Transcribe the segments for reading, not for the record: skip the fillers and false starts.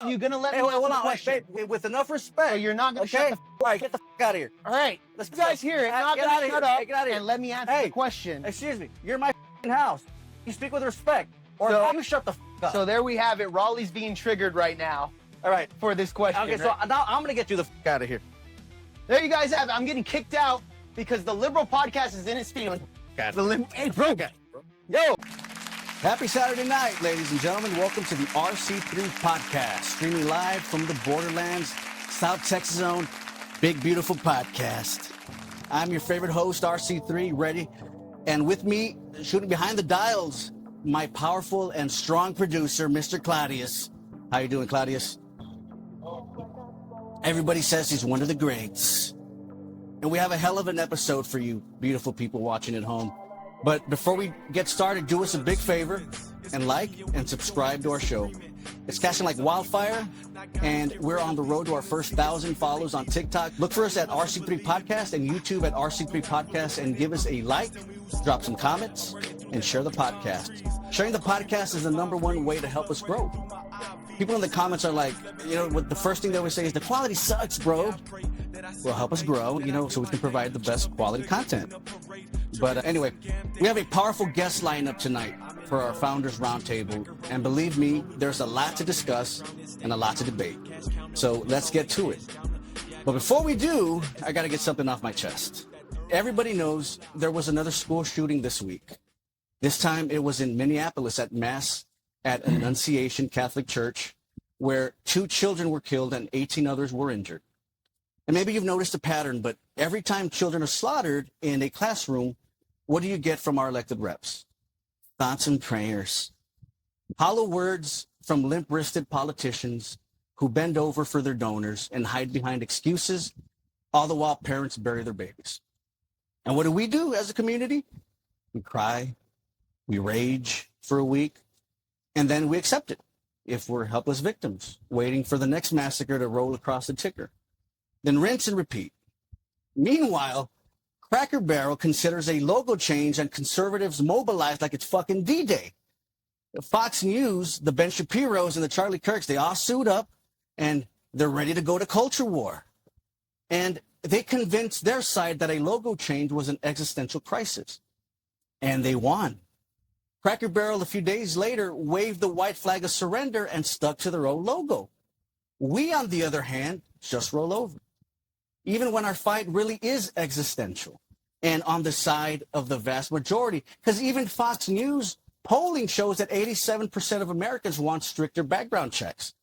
you gonna let me hold answer the on, question? babe, with enough respect. So you're not gonna okay? shut the All right, get the out of here. All right, Let's you guys hear it. Not get gonna out of shut here. up Hey, get out of here. and let me answer the question. Excuse me, you're in my house. You speak with respect, or So- you shut the up. So there we have it. Raleigh's being triggered right now. All right, for this question. okay. So now I'm gonna get you the out of here. There you guys have it. I'm getting kicked out because the liberal podcast is in its feelings. Hey, bro. Yo. Happy Saturday night, ladies and gentlemen. Welcome to the RC3 Podcast, streaming live from the Borderlands, South Texas Zone, big, beautiful podcast. I'm your favorite host, RC3, ready. And with me, shooting behind the dials, my powerful and strong producer, Mr. Claudius. How you doing, Claudius? Everybody says he's one of the greats. And we have a hell of an episode for you, beautiful people watching at home. But before we get started, do us a big favor and like and subscribe to our show. It's cashing like wildfire, and we're on the road to our first 1,000 follows on TikTok. Look for us at RC3 Podcast and YouTube at RC3 Podcast, and give us a like, drop some comments, and share the podcast. Sharing the podcast is the #1 way to help us grow. People in the comments are like, what the first thing they always say is, the quality sucks, bro. Well, help us grow, so we can provide the best quality content. But anyway, we have a powerful guest lineup tonight for our Founders Roundtable. And believe me, there's a lot to discuss and a lot to debate. So let's get to it. But before we do, I got to get something off my chest. Everybody knows there was another school shooting this week. This time it was in Minneapolis at Mass at Annunciation Catholic Church, where 2 children were killed and 18 others were injured. And maybe you've noticed a pattern, but every time children are slaughtered in a classroom, what do you get from our elected reps? Thoughts and prayers. Hollow words from limp-wristed politicians who bend over for their donors and hide behind excuses, all the while parents bury their babies. And what do we do as a community? We cry, we rage for a week, and then we accept it if we're helpless victims, waiting for the next massacre to roll across the ticker. Then rinse and repeat. Meanwhile, Cracker Barrel considers a logo change, and conservatives mobilize like it's fucking D-Day. Fox News, the Ben Shapiros and the Charlie Kirks, they all suit up and they're ready to go to culture war. And they convinced their side that a logo change was an existential crisis. And they won. Cracker Barrel, a few days later, waved the white flag of surrender and stuck to their own logo. We, on the other hand, just roll over. Even when our fight really is existential and on the side of the vast majority. Because even Fox News polling shows that 87% of Americans want stricter background checks.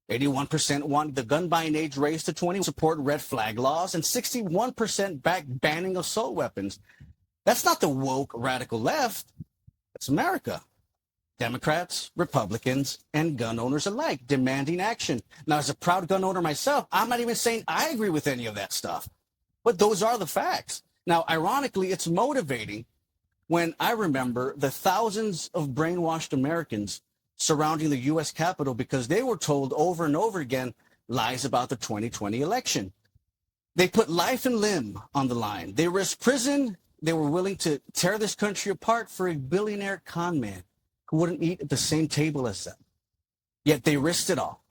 81% want the gun buying age raised to 20, support red flag laws, and 61% back banning assault weapons. That's not the woke radical left. That's America. Democrats, Republicans, and gun owners alike demanding action. Now, as a proud gun owner myself, I'm not even saying I agree with any of that stuff. But those are the facts. Now, ironically, it's motivating when I remember the thousands of brainwashed Americans surrounding the U.S. Capitol because they were told over and over again lies about the 2020 election. They put life and limb on the line. They risked prison. They were willing to tear this country apart for a billionaire con man who wouldn't eat at the same table as them. Yet they risked it all.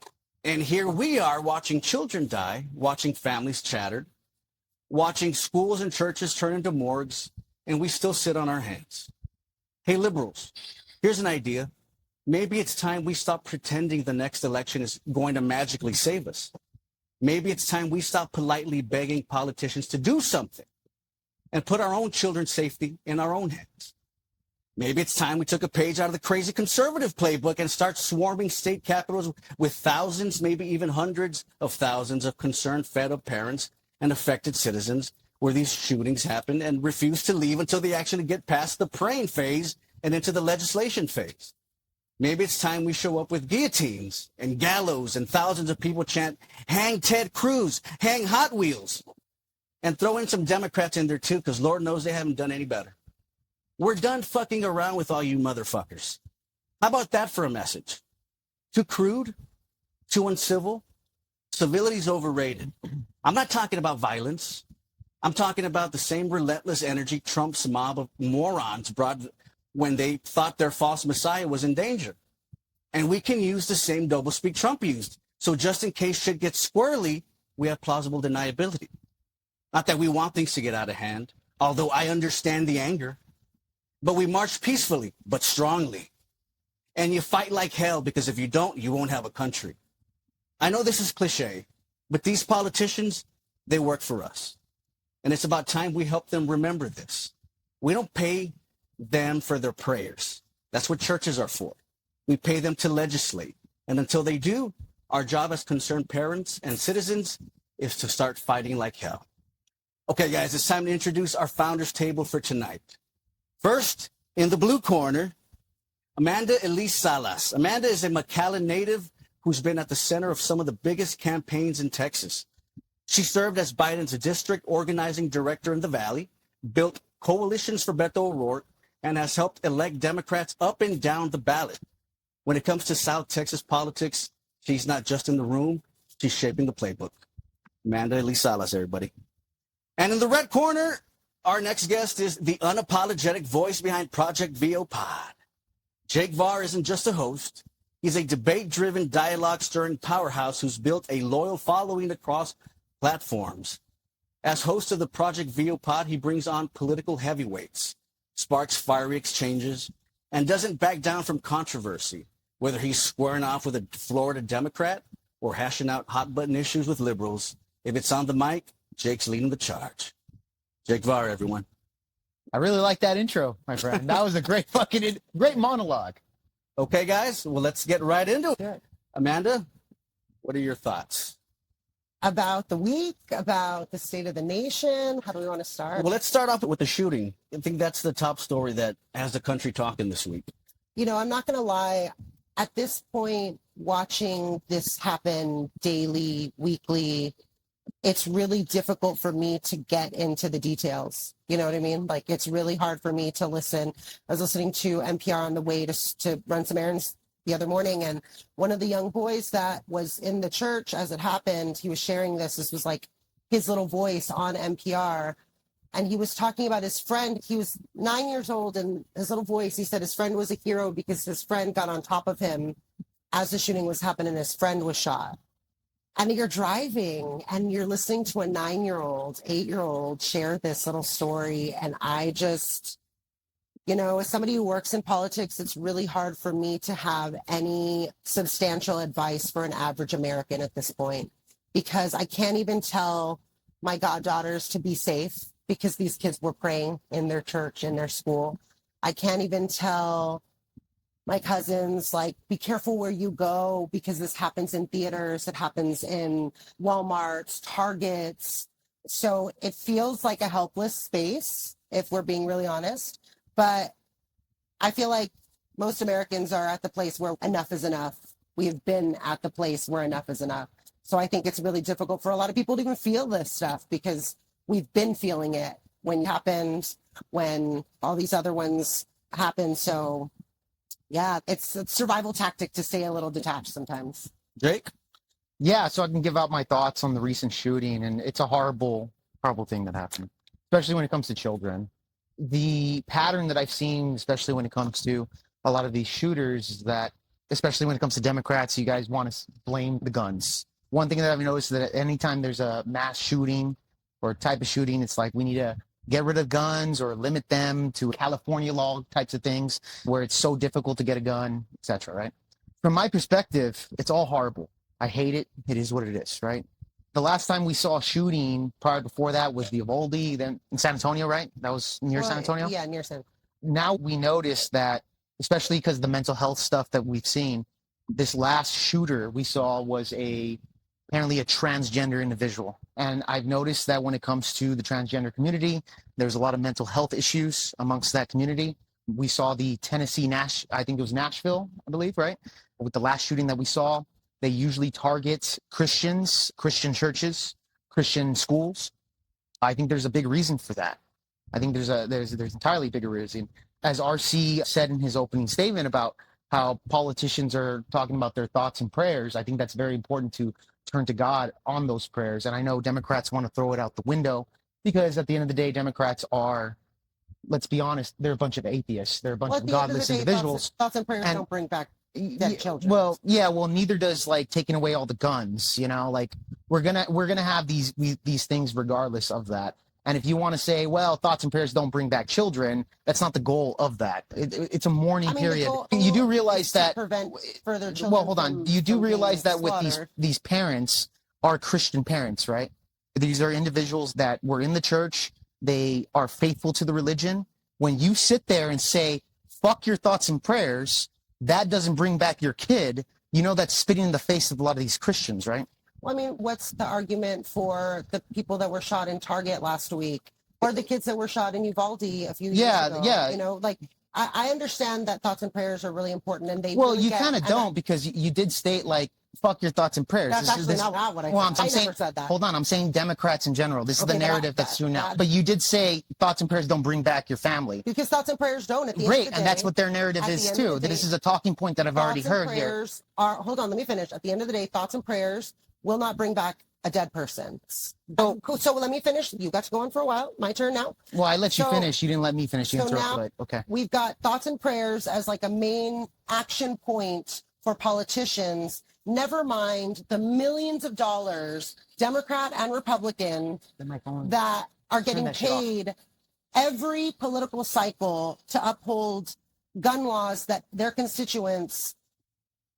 And here we are watching children die, watching families shattered, watching schools and churches turn into morgues, and we still sit on our hands. Hey, liberals, here's an idea. Maybe it's time we stop pretending the next election is going to magically save us. Maybe it's time we stop politely begging politicians to do something and put our own children's safety in our own hands. Maybe it's time we took a page out of the crazy conservative playbook and start swarming state capitals with thousands, maybe even hundreds of thousands of concerned, fed-up parents and affected citizens where these shootings happen and refuse to leave until they actually get past the praying phase and into the legislation phase. Maybe it's time we show up with guillotines and gallows and thousands of people chant, hang Ted Cruz, hang Hot Wheels, and throw in some Democrats in there too, because Lord knows they haven't done any better. We're done fucking around with all you motherfuckers. How about that for a message? Too crude? Too uncivil? Civility's overrated. I'm not talking about violence. I'm talking about the same relentless energy Trump's mob of morons brought when they thought their false messiah was in danger. And we can use the same doublespeak Trump used. So just in case shit gets squirrely, we have plausible deniability. Not that we want things to get out of hand, although I understand the anger. But we march peacefully, but strongly. And you fight like hell, because if you don't, you won't have a country. I know this is cliche, but these politicians, they work for us. And it's about time we help them remember this. We don't pay them for their prayers. That's what churches are for. We pay them to legislate. And until they do, our job as concerned parents and citizens is to start fighting like hell. Okay, guys, it's time to introduce our founders table for tonight. First, in the blue corner, Amanda Elise Salas. Amanda is a McAllen native who's been at the center of some of the biggest campaigns in Texas. She served as Biden's district organizing director in the Valley, built coalitions for Beto O'Rourke, and has helped elect Democrats up and down the ballot. When it comes to South Texas politics, she's not just in the room, she's shaping the playbook. Amanda Elise Salas, everybody. And in the red corner, our next guest is the unapologetic voice behind Project VO Pod. Jake Varr isn't just a host. He's a debate-driven, dialogue-stirring powerhouse who's built a loyal following across platforms. As host of the Project VO Pod, he brings on political heavyweights, sparks fiery exchanges, and doesn't back down from controversy, whether he's squaring off with a Florida Democrat or hashing out hot-button issues with liberals. If it's on the mic, Jake's leading the charge. Jake Varr, everyone. I really like that intro, my friend. That was a great great monologue. Okay, guys, well, let's get right into it. Amanda, what are your thoughts? About the week, about the state of the nation? How do we want to start? Well, let's start off with the shooting. I think that's the top story that has the country talking this week. You know, I'm not going to lie. At this point, watching this happen daily, weekly, it's really difficult for me to get into the details. You know what I mean? Like, it's really hard for me to listen. I was listening to NPR on the way to run some errands the other morning, and one of the young boys that was in the church as it happened, he was sharing this. This was like his little voice on NPR, and he was talking about his friend. He was 9 years old, and his little voice, he said his friend was a hero because his friend got on top of him as the shooting was happening. His friend was shot. And you're driving and you're listening to a 9-year-old, 8-year-old share this little story. And I just, you know, as somebody who works in politics, it's really hard for me to have any substantial advice for an average American at this point, because I can't even tell my goddaughters to be safe because these kids were praying in their church, in their school. I can't even tell my cousins, like, be careful where you go because this happens in theaters, it happens in Walmarts, Targets. So it feels like a helpless space, if we're being really honest. But I feel like most Americans are at the place where enough is enough. We've been at the place where enough is enough. So I think it's really difficult for a lot of people to even feel this stuff because we've been feeling it when it happened, when all these other ones happened. So yeah, it's a survival tactic to stay a little detached sometimes. Jake? Yeah, so I can give out my thoughts on the recent shooting, and it's a horrible, horrible thing that happened, especially when it comes to children. The pattern that I've seen, especially when it comes to a lot of these shooters, is that, especially when it comes to Democrats, you guys want to blame the guns. One thing that I've noticed is that anytime there's a mass shooting or type of shooting, it's like we need to get rid of guns or limit them to California law types of things where it's so difficult to get a gun, etc. Right? From my perspective, it's all horrible. I hate it. It is what it is, right? The last time we saw a shooting prior before that was the Uvalde, then in San Antonio, right? That was near San Antonio? Yeah, near San. Now we notice that, especially because of the mental health stuff that we've seen, this last shooter we saw was apparently a transgender individual. And I've noticed that when it comes to the transgender community, there's a lot of mental health issues amongst that community. We saw the Tennessee, I think it was Nashville, I believe, right? With the last shooting that we saw, they usually target Christians, Christian churches, Christian schools. I think there's a big reason for that. I think there's entirely bigger reason. As RC said in his opening statement about how politicians are talking about their thoughts and prayers, I think that's very important to turn to God on those prayers. And I know Democrats want to throw it out the window because at the end of the day, Democrats are, let's be honest, they're a bunch of atheists. They're a bunch of godless individuals. Thoughts and prayers don't bring back dead children. Well, yeah, well, neither does like taking away all the guns, you know, like we're gonna have these things regardless of that. And if you want to say, well, thoughts and prayers don't bring back children, that's not the goal of that. It's a mourning period. You do realize that prevent further children. Well, hold on. You do realize that with these parents are Christian parents, right? These are individuals that were in the church. They are faithful to the religion. When you sit there and say, fuck your thoughts and prayers, that doesn't bring back your kid. You know, that's spitting in the face of a lot of these Christians, right? Well, I mean, what's the argument for the people that were shot in Target last week, or the kids that were shot in Uvalde a few years ago? Yeah. You know, like I understand that thoughts and prayers are really important, and they. Well, really you kind of don't, because you did state like, fuck your thoughts and prayers. That's actually not what I said. I never said that. Hold on, I'm saying Democrats in general. This is the narrative that's true now. that- But you did say thoughts and prayers don't bring back your family. Because thoughts and prayers don't. At the end of Great, the and day, that's what their narrative at the is end of too. the That day, this is a talking point that I've already thoughts and heard here. prayers are. Hold on, let me finish. At the end of the day, thoughts and prayers will not bring back a dead person. So let me finish. You got to go on for a while. My turn now. Well, I let you So- finish. You didn't let me finish. You so interrupted. now- It. Okay. We've got thoughts and prayers as like a main action point for politicians. Never mind the millions of dollars, Democrat and Republican, that are getting that shit off. paid every political cycle to uphold gun laws that their constituents,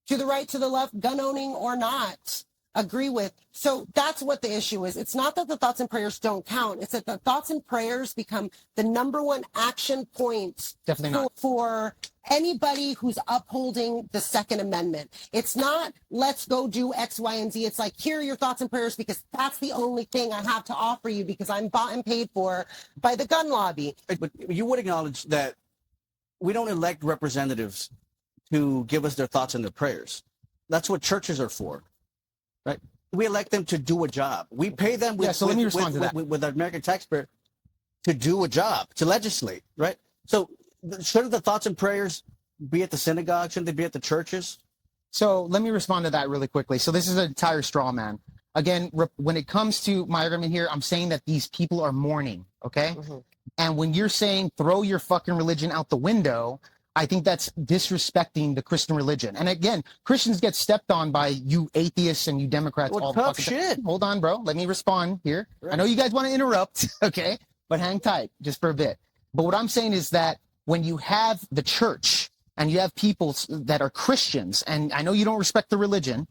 to the right, to the left, gun owning or not, agree with. So that's what the issue is. It's not that the thoughts and prayers don't count. It's that the thoughts and prayers become the number one action point Definitely not. for anybody who's upholding the Second Amendment. It's not, let's go do X, Y, and Z. It's like, here are your thoughts and prayers, because that's the only thing I have to offer you, because I'm bought and paid for by the gun lobby. But you would acknowledge that we don't elect representatives to give us their thoughts and their prayers. That's what churches are for, right? We elect them to do a job. We pay them with, so let me respond to that. with the American taxpayer to do a job, to legislate, right? So shouldn't the thoughts and prayers be at the synagogue? Shouldn't they be at the churches? So let me respond to that really quickly. So this is an entire straw man. Again, when it comes to my argument here, I'm saying that these people are mourning, okay? Mm-hmm. And when you're saying throw your fucking religion out the window, I think that's disrespecting the Christian religion. And again, Christians get stepped on by you atheists and you Democrats. Well, all tough fucking shit. Hold on, bro. Let me respond here. Right. I know you guys want to interrupt, okay? But hang tight just for a bit. But what I'm saying is that when you have the church and you have people that are Christians, and I know you don't respect the religion,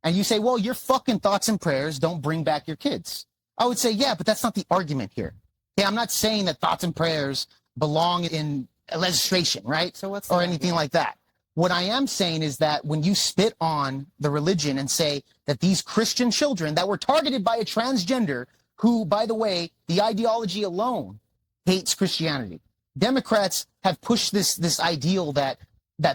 and you say, well, your fucking thoughts and prayers don't bring back your kids. I would say, yeah, but that's not the argument here. Okay, I'm not saying that thoughts and prayers belong in legislation, right? So what's or the anything argument? like that. What I am saying is that when you spit on the religion and say that these Christian children that were targeted by a transgender, who, by the way, the ideology alone hates Christianity. Democrats have pushed this ideal that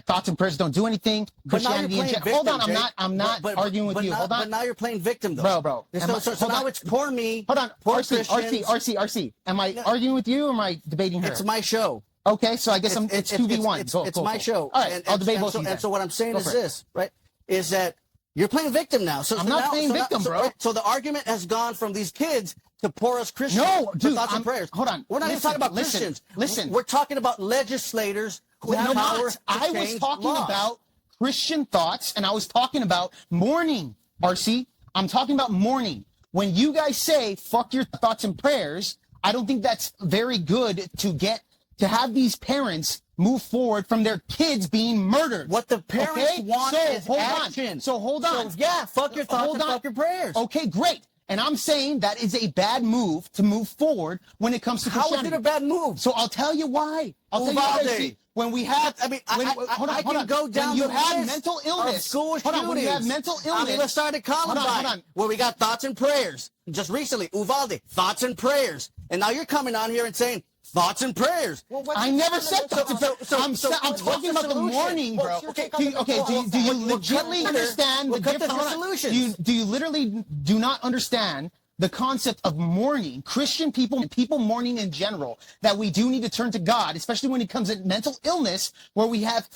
thoughts and prayers don't do anything. But now you're Christianity in playing general. Hold on, victim, Jake. I'm not arguing with you. Hold on. But now you're playing victim, though. Bro. So now it's poor me. Hold on. Poor RC. Christians. Am I arguing with you or am I debating her? It's my show. Okay, so I guess it's 2v1. It's my show. All right, I'll debate both of you. And so what I'm saying Go is for it. this, right? Is that you're playing victim now. I'm not playing victim, bro. So the argument has gone from these kids to poor us Christians. No, dude, for thoughts and prayers. hold on. We're not even Listen, talking about listen, Christians. listen. We're talking about legislators who have power to I was change talking laws. about Christian thoughts, and I was talking about mourning, RC. I'm talking about mourning. When you guys say, fuck your thoughts and prayers, I don't think that's very good to have these parents move forward from their kids being murdered. What the parents want is action. So hold on. So yeah, fuck your thoughts and fuck your prayers. Okay, great. And I'm saying that is a bad move to move forward when it comes to How is Christianity. it a bad move? So I'll tell you why. I'll tell you Uvalde. why. See, when we have, I mean, hold on, I hold can on. go down when you the have list mental illness. of school Hold on, when you have mental illness. I'm going to start at Columbine, Hold on. where we got thoughts and prayers. Just recently, Uvalde, thoughts and prayers. And now you're coming on here and saying thoughts and prayers. Well, what's I your never take said on thoughts and the- prayers. I'm talking about the solution? mourning, bro. What's your take on Do you, the okay, mental do you health? legitimately understand the cut difference? the hold on. solutions. Do you literally do not understand the concept of mourning, Christian people and people mourning in general, that we do need to turn to God, especially when it comes to mental illness, where we have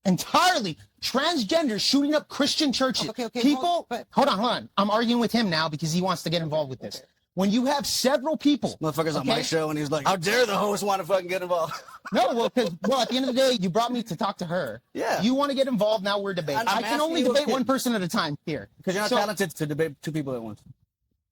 entirely transgenders shooting up Christian churches. Okay, People, hold on. I'm arguing with him now because he wants to get involved with this. when you have several people. Motherfuckers on my show, and he's like, how dare the host want to fucking get involved? No, well, at the end of the day, you brought me to talk to her. Yeah. You want to get involved, now we're debating. I can only debate one person at a time here. Because you're not talented to debate two people at once.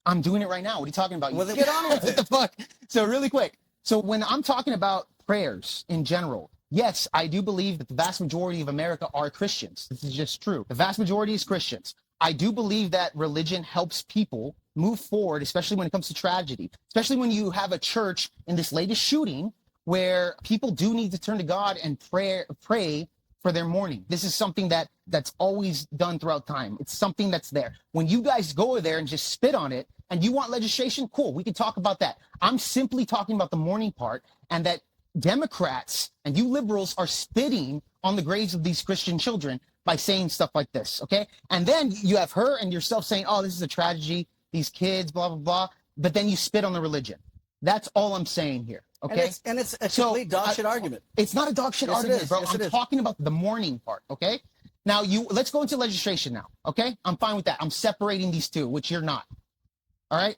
I'm doing it right now. What are you talking about? Well, Get on with it. What the fuck? So really quick. So when I'm talking about prayers in general, yes, I do believe that the vast majority of America are Christians. This is just true. The vast majority is Christians. I do believe that religion helps people move forward, especially when it comes to tragedy, especially when you have a church in this latest shooting where people do need to turn to God and pray for their mourning. This is something that's always done throughout time. It's something that's there. When you guys go there and just spit on it and you want legislation, cool, we can talk about that. I'm simply talking about the mourning part, and that Democrats and you liberals are spitting on the graves of these Christian children by saying stuff like this, okay? And then you have her and yourself saying, oh, this is a tragedy, these kids, blah, blah, blah. But then you spit on the religion. That's all I'm saying here, okay? And it's a complete dog shit argument. It's not a dog shit argument, bro. I'm talking about the mourning part, okay? Now, let's go into legislation now, okay? I'm fine with that. I'm separating these two, which you're not, all right?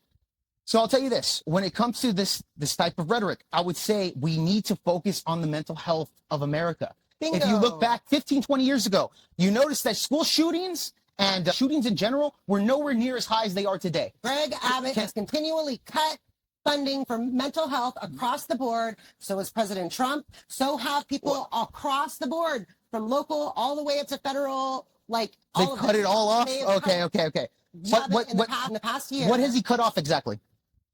So I'll tell you this. When it comes to this type of rhetoric, I would say we need to focus on the mental health of America. Bingo. If you look back 15, 20 years ago, you notice that school shootings and shootings in general were nowhere near as high as they are today. Greg Abbott has continually cut funding for mental health across the board. So has President Trump. So have people across the board, from local all the way up to federal. Like they cut it all off. Okay. Yeah, in the past year. What has he cut off exactly?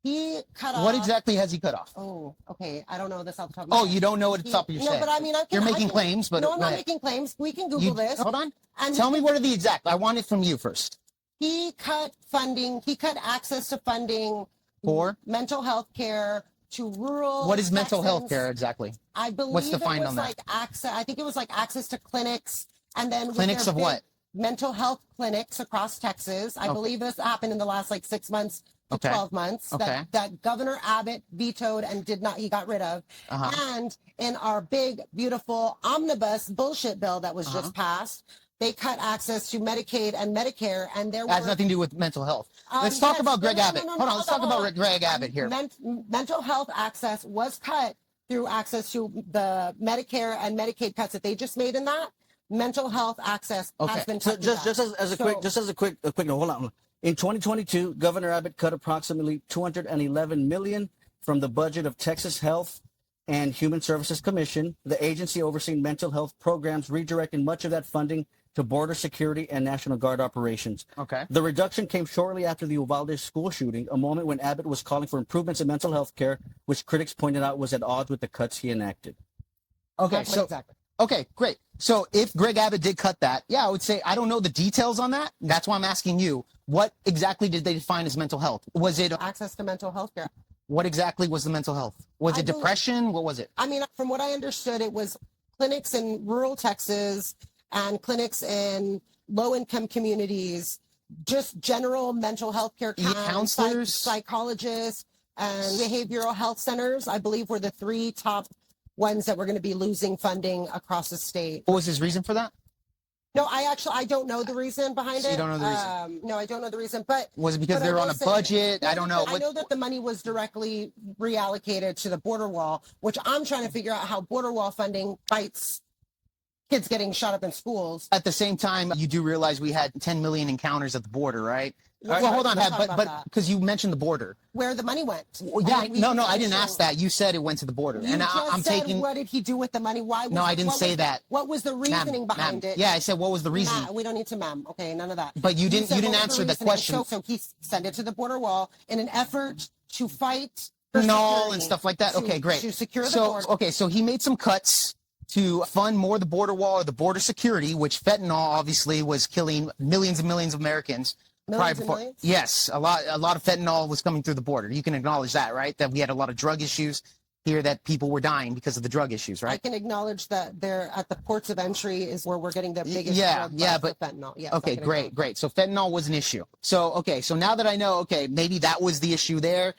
He cut off. What exactly has he cut off? Oh, okay. I don't know this off the top of my head. Oh, you don't know what the top of your head? No, but I mean, you're making claims, but no, I'm not making claims. We can Google this. Hold on. And tell me what are the exact. I want it from you first. He cut funding. He cut access to funding for mental health care to rural. What is mental health care exactly? I believe what's defined on that? Like access. I think it was like access to clinics, and then clinics of what? Mental health clinics across Texas. I believe this happened in the last like 6 months to 12 months that Governor Abbott vetoed and he got rid of. And in our big, beautiful omnibus bullshit bill that was just passed, they cut access to Medicaid and Medicare, and there has nothing to do with mental health. Let's talk about Greg Abbott. Hold on, let's talk about Greg Abbott here. Mental health access was cut through access to the Medicare and Medicaid cuts that they just made in that. Mental health access has been cut. So just as a quick note, hold on. In 2022, Governor Abbott cut approximately $211 million from the budget of Texas Health and Human Services Commission, the agency overseeing mental health programs, redirecting much of that funding to border security and National Guard operations. Okay. The reduction came shortly after the Wildest school shooting, a moment when Abbott was calling for improvements in mental health care, which critics pointed out was at odds with the cuts he enacted. Okay, okay, great. So if Greg Abbott did cut that, yeah, I would say I don't know the details on that. That's why I'm asking you, what exactly did they define as mental health? Was it access to mental health care? What exactly was the mental health? Was it depression? What was it? I mean, from what I understood, it was clinics in rural Texas and clinics in low-income communities, just general mental health care counselors, psychologists, and behavioral health centers, I believe, were the three top ones that were going to be losing funding across the state. What was his reason for that? No, I don't know the reason behind it. You don't know the reason? No, I don't know the reason. But was it because they were on a budget? I don't know. I know that the money was directly reallocated to the border wall, which I'm trying to figure out how border wall funding fights kids getting shot up in schools. At the same time, you do realize we had 10 million encounters at the border, right? Well, hold on, but because you mentioned the border. Where the money went. Well, yeah, no, I didn't ask that. You said it went to the border. And I'm taking. What did he do with the money? Why? No, I didn't say that. What was the reasoning behind it? Yeah, I said what was the reason. We don't need to, ma'am. Okay, none of that. But you didn't answer the question. So he sent it to the border wall in an effort to fight fentanyl and stuff like that. Okay, great. To secure the border. Okay, so he made some cuts to fund more the border wall or the border security, which fentanyl obviously was killing millions and millions of Americans. Millions? Yes, a lot of fentanyl was coming through the border. You can acknowledge that, right? That we had a lot of drug issues here, that people were dying because of the drug issues, right? I can acknowledge that they're at the ports of entry is where we're getting the biggest but fentanyl. Yes, okay, great. So fentanyl was an issue. So now that I know, maybe that was the issue there.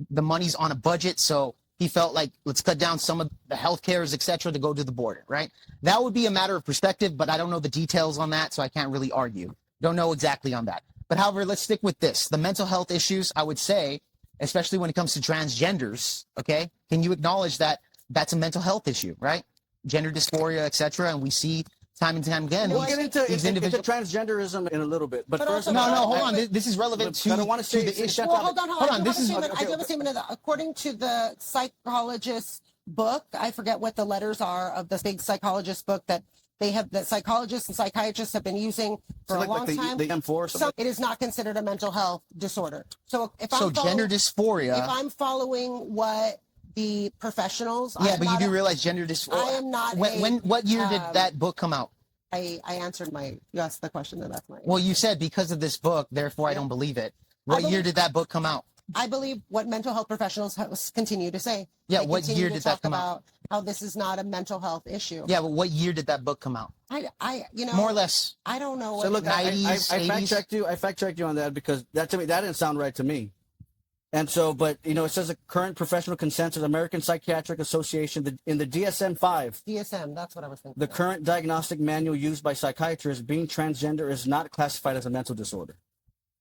The money's on a budget, so he felt like let's cut down some of the health cares, et cetera, to go to the border, right? That would be a matter of perspective, but I don't know the details on that, so I can't really argue. Don't know exactly on that. But however, let's stick with this. The mental health issues, I would say, especially when it comes to transgenders, okay, can you acknowledge that that's a mental health issue, right? Gender dysphoria, etc. And we see time and time again. We'll get into transgenderism in a little bit, but first, also, no, hold on. This is relevant to, I don't want to say the issue. Well, hold on. Hold on. I do have a statement of that. According to the psychologist book, I forget what the letters are of the big psychologist book that psychologists and psychiatrists have been using for a long time. The M4. So it is not considered a mental health disorder. So gender dysphoria. If I'm following what the professionals, yeah, but you do realize gender dysphoria. I am not. What year did that book come out? I answered you asked the question, and that's my. Well, you said because of this book, therefore I don't believe it. What year did that book come out? I believe what mental health professionals continue to say. Yeah, what year did that come out? How this is not a mental health issue. Yeah, but what year did that book come out? More or less. I don't know. So look, 90s, I fact checked you. I fact checked you on that because that didn't sound right to me. And so, but it says a current professional consensus, American Psychiatric Association, in the DSM-5. DSM, that's what I was thinking. The current diagnostic manual used by psychiatrists, being transgender is not classified as a mental disorder.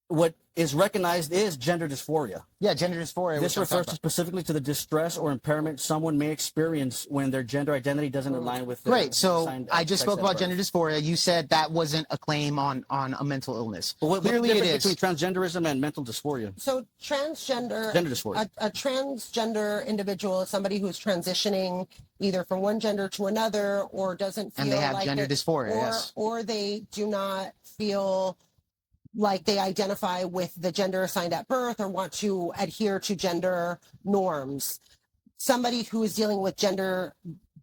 What is recognized is gender dysphoria. Yeah, gender dysphoria. This refers specifically to the distress or impairment someone may experience when their gender identity doesn't align with their Great. So I just spoke about birth. gender dysphoria. You said that wasn't a claim on a mental illness. But what's the Clearly it difference is. between transgenderism and mental dysphoria? So gender dysphoria. A transgender individual is somebody who is transitioning either from one gender to another or doesn't feel and they have like gender dysphoria, yes. Or they do not feel like they identify with the gender assigned at birth or want to adhere to gender norms. Somebody who is dealing with gender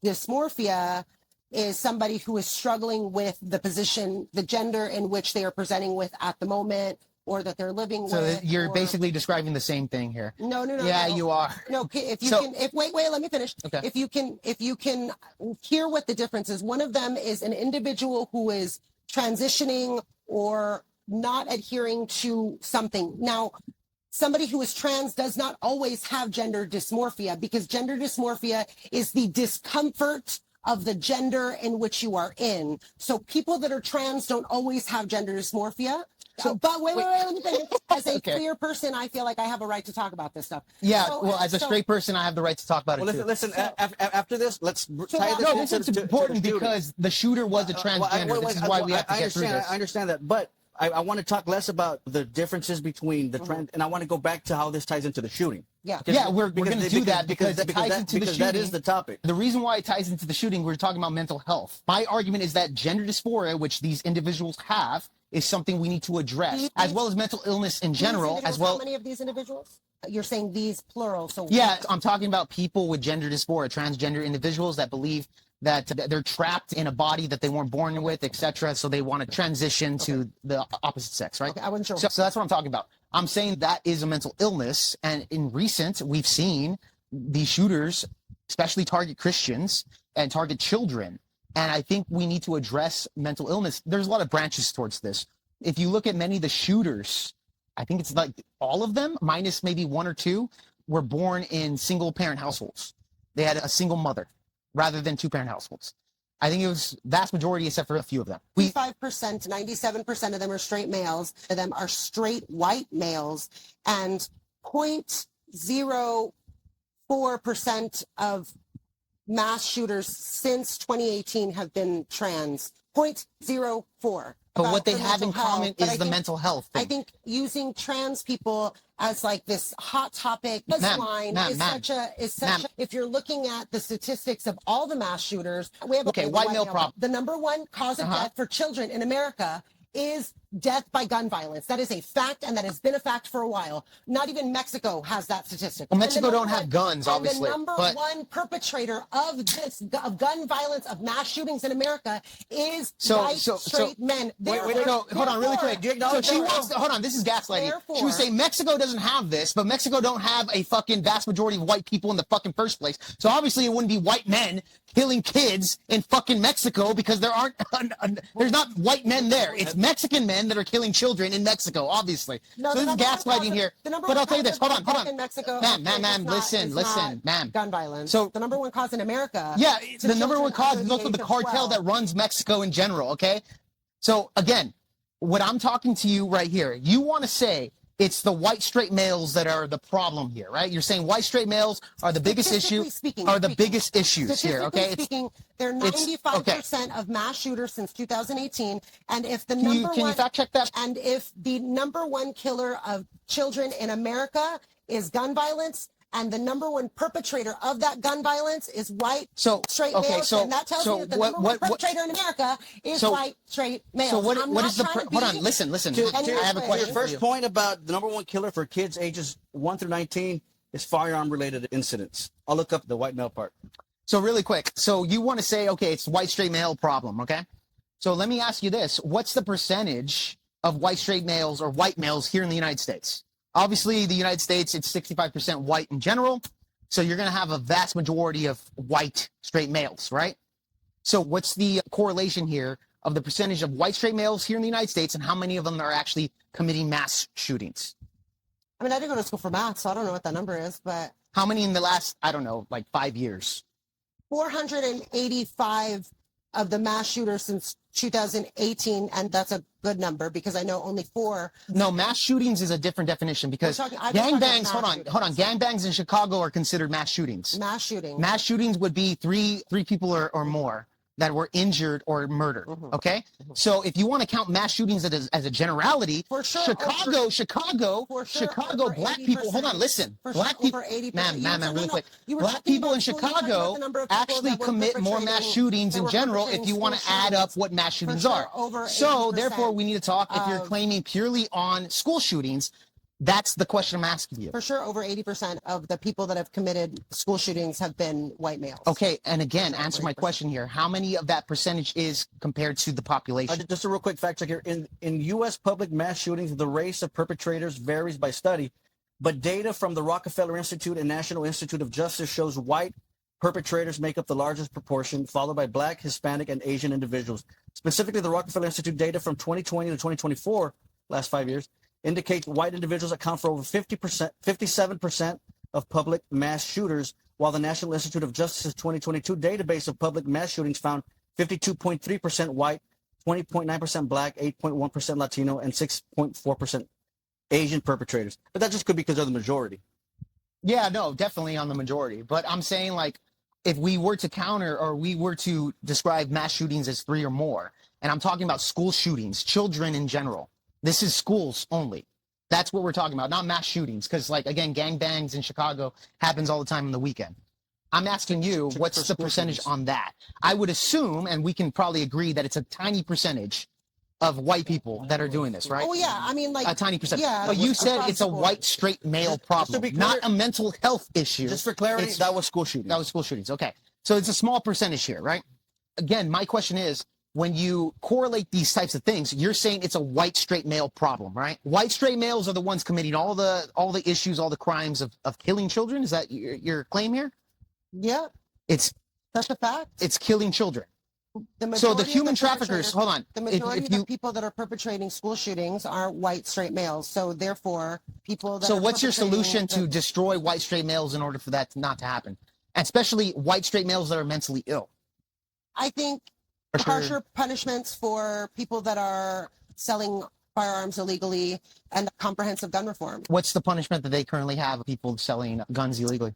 dysmorphia is somebody who is struggling with the gender in which they are presenting with at the moment or that they're living with. So you're basically describing the same thing here. No. Yeah, you are. No, wait, let me finish. Okay. If you can hear what the difference is, one of them is an individual who is transitioning or not adhering to something. Now, somebody who is trans does not always have gender dysmorphia because gender dysmorphia is the discomfort of the gender in which you are in. So people that are trans don't always have gender dysmorphia. But wait, let me finish. As a queer person, I feel like I have a right to talk about this stuff. Yeah, as a straight person, I have the right to talk about it too. Listen. After this, let's tie this. No, this is important because the shooter was a transgender. This is why we have to get through this. I understand that, but I want to talk less about the differences between the trend, and I want to go back to how this ties into the shooting. Yeah, we're going to do that because it ties into the shooting. That is the topic. The reason why it ties into the shooting, we're talking about mental health. My argument is that gender dysphoria, which these individuals have, is something we need to address, as well as mental illness in general, as well. How many of these individuals? You're saying these plural. So yeah, I'm talking about people with gender dysphoria, transgender individuals that believe that they're trapped in a body that they weren't born with, etc. So they want to transition to the opposite sex, right? Okay, I wasn't sure. So that's what I'm talking about. I'm saying that is a mental illness. And in recent, we've seen these shooters, especially target Christians and target children. And I think we need to address mental illness. There's a lot of branches towards this. If you look at many of the shooters, I think it's like all of them, minus maybe one or two, were born in single parent households. They had a single mother rather than two-parent households. I think it was vast majority except for a few of them. 5%, 97% of them are straight males. Of them are straight white males. And 0.04% of mass shooters since 2018 have been trans. 0.04. But what they have in common is the mental health thing. I think using trans people as like this hot topic line is such a if you're looking at the statistics of all the mass shooters, we have white male problem. The number one cause of death for children in America is death by gun violence. That is a fact, and that has been a fact for a while. Not even Mexico has that statistic. Well, Mexico don't have guns, obviously. And the number one perpetrator of of gun violence, of mass shootings in America is straight men. Hold on, really quick. Hold on, this is gaslighting. She was saying Mexico doesn't have this, but Mexico don't have a fucking vast majority of white people in the fucking first place. So obviously it wouldn't be white men killing kids in fucking Mexico because there's not white men there. It's Mexican men that are killing children in Mexico, obviously. So this is gaslighting here. But I'll tell you this. Hold on. In Mexico, ma'am, listen, ma'am. Gun violence. So the number one cause in America. Yeah, the number one cause is also the cartel that runs Mexico in general, okay? So again, what I'm talking to you right here, you want to say it's the white straight males that are the problem here, right? You're saying white straight males are the biggest issue, biggest issues here, okay? Speaking, they're 95% of mass shooters since 2018, and if the can you fact check that? And if the number one killer of children in America is gun violence, and the number one perpetrator of that gun violence is white straight males, and that tells me that the number one perpetrator in America is white straight males. So what is the hold on, listen. I have a question. Your first point about the number one killer for kids ages 1 through 19 is firearm related incidents. I'll look up the white male part. So really quick, so you want to say, okay, it's white straight male problem, okay? So let me ask you this: what's the percentage of white straight males or white males here in the United States? Obviously, the United States, it's 65% white in general. So you're going to have a vast majority of white straight males, right? So what's the correlation here of the percentage of white straight males here in the United States and how many of them are actually committing mass shootings? I mean, I didn't go to school for math, so I don't know what that number is, but... How many in the last, I don't know, like 5 years? 485 of the mass shooters since 2018, and that's a good number because I know only 4. No, mass shootings is a different definition because gangbangs, hold on, gangbangs in Chicago are considered mass shootings. Mass shootings. Mass shootings would be three people or more that were injured or murdered, okay? So if you want to count mass shootings as a generality, for sure, Chicago, black people, hold on, listen. Black people, ma'am, really quick. Black people in Chicago actually commit more mass shootings in general if you want to add up what mass shootings are. So therefore, we need to talk, if you're claiming purely on school shootings, that's the question I'm asking you. For sure, over 80% of the people that have committed school shootings have been white males. Okay, and again, answer my question here. How many of that percentage is compared to the population? Just a real quick fact check here. In U.S. public mass shootings, the race of perpetrators varies by study, but data from the Rockefeller Institute and National Institute of Justice shows white perpetrators make up the largest proportion, followed by black, Hispanic, and Asian individuals. Specifically, the Rockefeller Institute data from 2020 to 2024, last 5 years, indicates white individuals account for over 57% of public mass shooters, while the National Institute of Justice's 2022 database of public mass shootings found 52.3% white, 20.9% black, 8.1% Latino, and 6.4% Asian perpetrators. But that just could be because they're the majority. Yeah, no, definitely on the majority. But I'm saying, like, if we were to counter or we were to describe mass shootings as 3 or more, and I'm talking about school shootings, children in general, this is schools only. That's what we're talking about, not mass shootings. Because, like, again, gangbangs in Chicago happens all the time on the weekend. I'm asking you, what's the percentage on that? I would assume, and we can probably agree, that it's a tiny percentage of white people that are doing this, right? Oh, yeah. I mean, like... A tiny percentage. Yeah, but you said it's a white, straight male problem, not a mental health issue. Just for clarity, that was school shootings. That was school shootings. Okay. So it's a small percentage here, right? Again, my question is, when you correlate these types of things, you're saying it's a white straight male problem, right? White straight males are the ones committing all the issues, all the crimes of killing children. Is that your claim here? Yeah. It's that's a fact. It's killing children. So the human traffickers, hold on. The majority of the people that are perpetrating school shootings are white straight males. So therefore, people that So what's your solution to destroy white straight males in order for that not to happen? Especially white straight males that are mentally ill. I think harsher punishments for people that are selling firearms illegally and comprehensive gun reform. What's the punishment that they currently have of people selling guns illegally?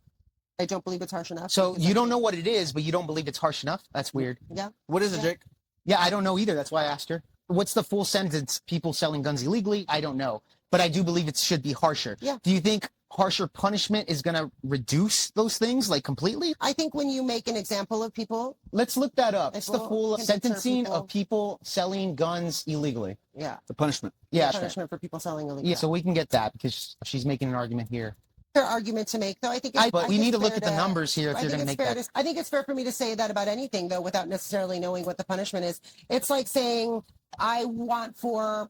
I don't believe it's harsh enough. So you don't know what it is, but you don't believe it's harsh enough? That's weird. Yeah. What is it, Jake? Yeah, I don't know either. That's why I asked her. What's the full sentence? People selling guns illegally? I don't know. But I do believe it should be harsher. Yeah. Do you think harsher punishment is going to reduce those things, like, completely? I think when you make an example of people... Let's look that up. It's the full sentencing of people selling guns illegally. Yeah. The punishment. Yeah. The punishment for people selling illegally. Yeah, so we can get that because she's making an argument here. Fair argument to make, though. I think. But we need to look at the numbers here if you're going to make that. I think it's fair for me to say that about anything, though, without necessarily knowing what the punishment is. It's like saying I want for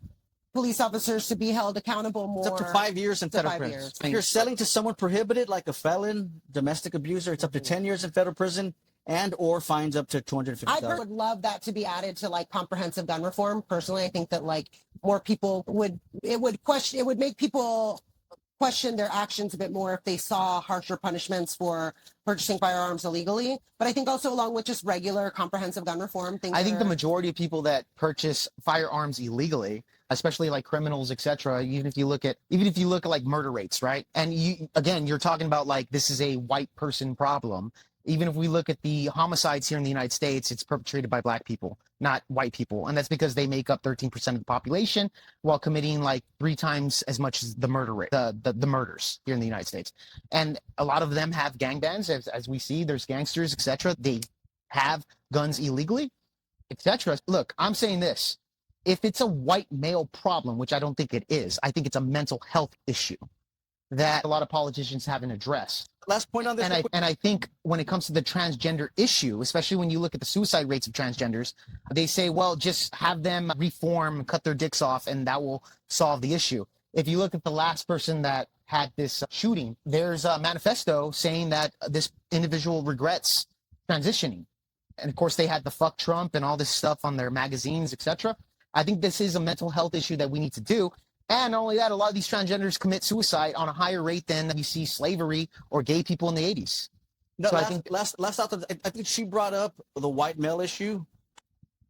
police officers to be held accountable more. It's up to 5 years in federal prison. If you're selling to someone prohibited, like a felon, domestic abuser, it's up to 10 years in federal prison and or fines up to $250,000. I would love that to be added to like comprehensive gun reform. Personally, I think that like more people would make people question their actions a bit more if they saw harsher punishments for purchasing firearms illegally. But I think also along with just regular comprehensive gun reform, I think the majority of people that purchase firearms illegally, especially like criminals, etc., even if you look at like murder rates, right? And you're talking about like this is a white person problem. Even if we look at the homicides here in the United States, it's perpetrated by black people, not white people. And that's because they make up 13% of the population while committing like 3 times as much as the murder rate, the murders here in the United States. And a lot of them have gangbangs, as we see, there's gangsters, etc. They have guns illegally, etc. Look, I'm saying this. If it's a white male problem, which I don't think it is, I think it's a mental health issue that a lot of politicians haven't addressed. Last point on this. And I think when it comes to the transgender issue, especially when you look at the suicide rates of transgenders, they say, well, just have them reform, cut their dicks off, and that will solve the issue. If you look at the last person that had this shooting, there's a manifesto saying that this individual regrets transitioning. And of course, they had the fuck Trump and all this stuff on their magazines, etc. I think this is a mental health issue that we need to do. And not only that, a lot of these transgenders commit suicide on a higher rate than you see slavery or gay people in the 80s. No, so I think she brought up the white male issue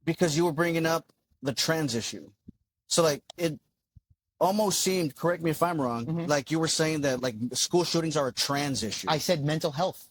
because you were bringing up the trans issue. So like it almost seemed, correct me if I'm wrong, like you were saying that like school shootings are a trans issue. I said mental health.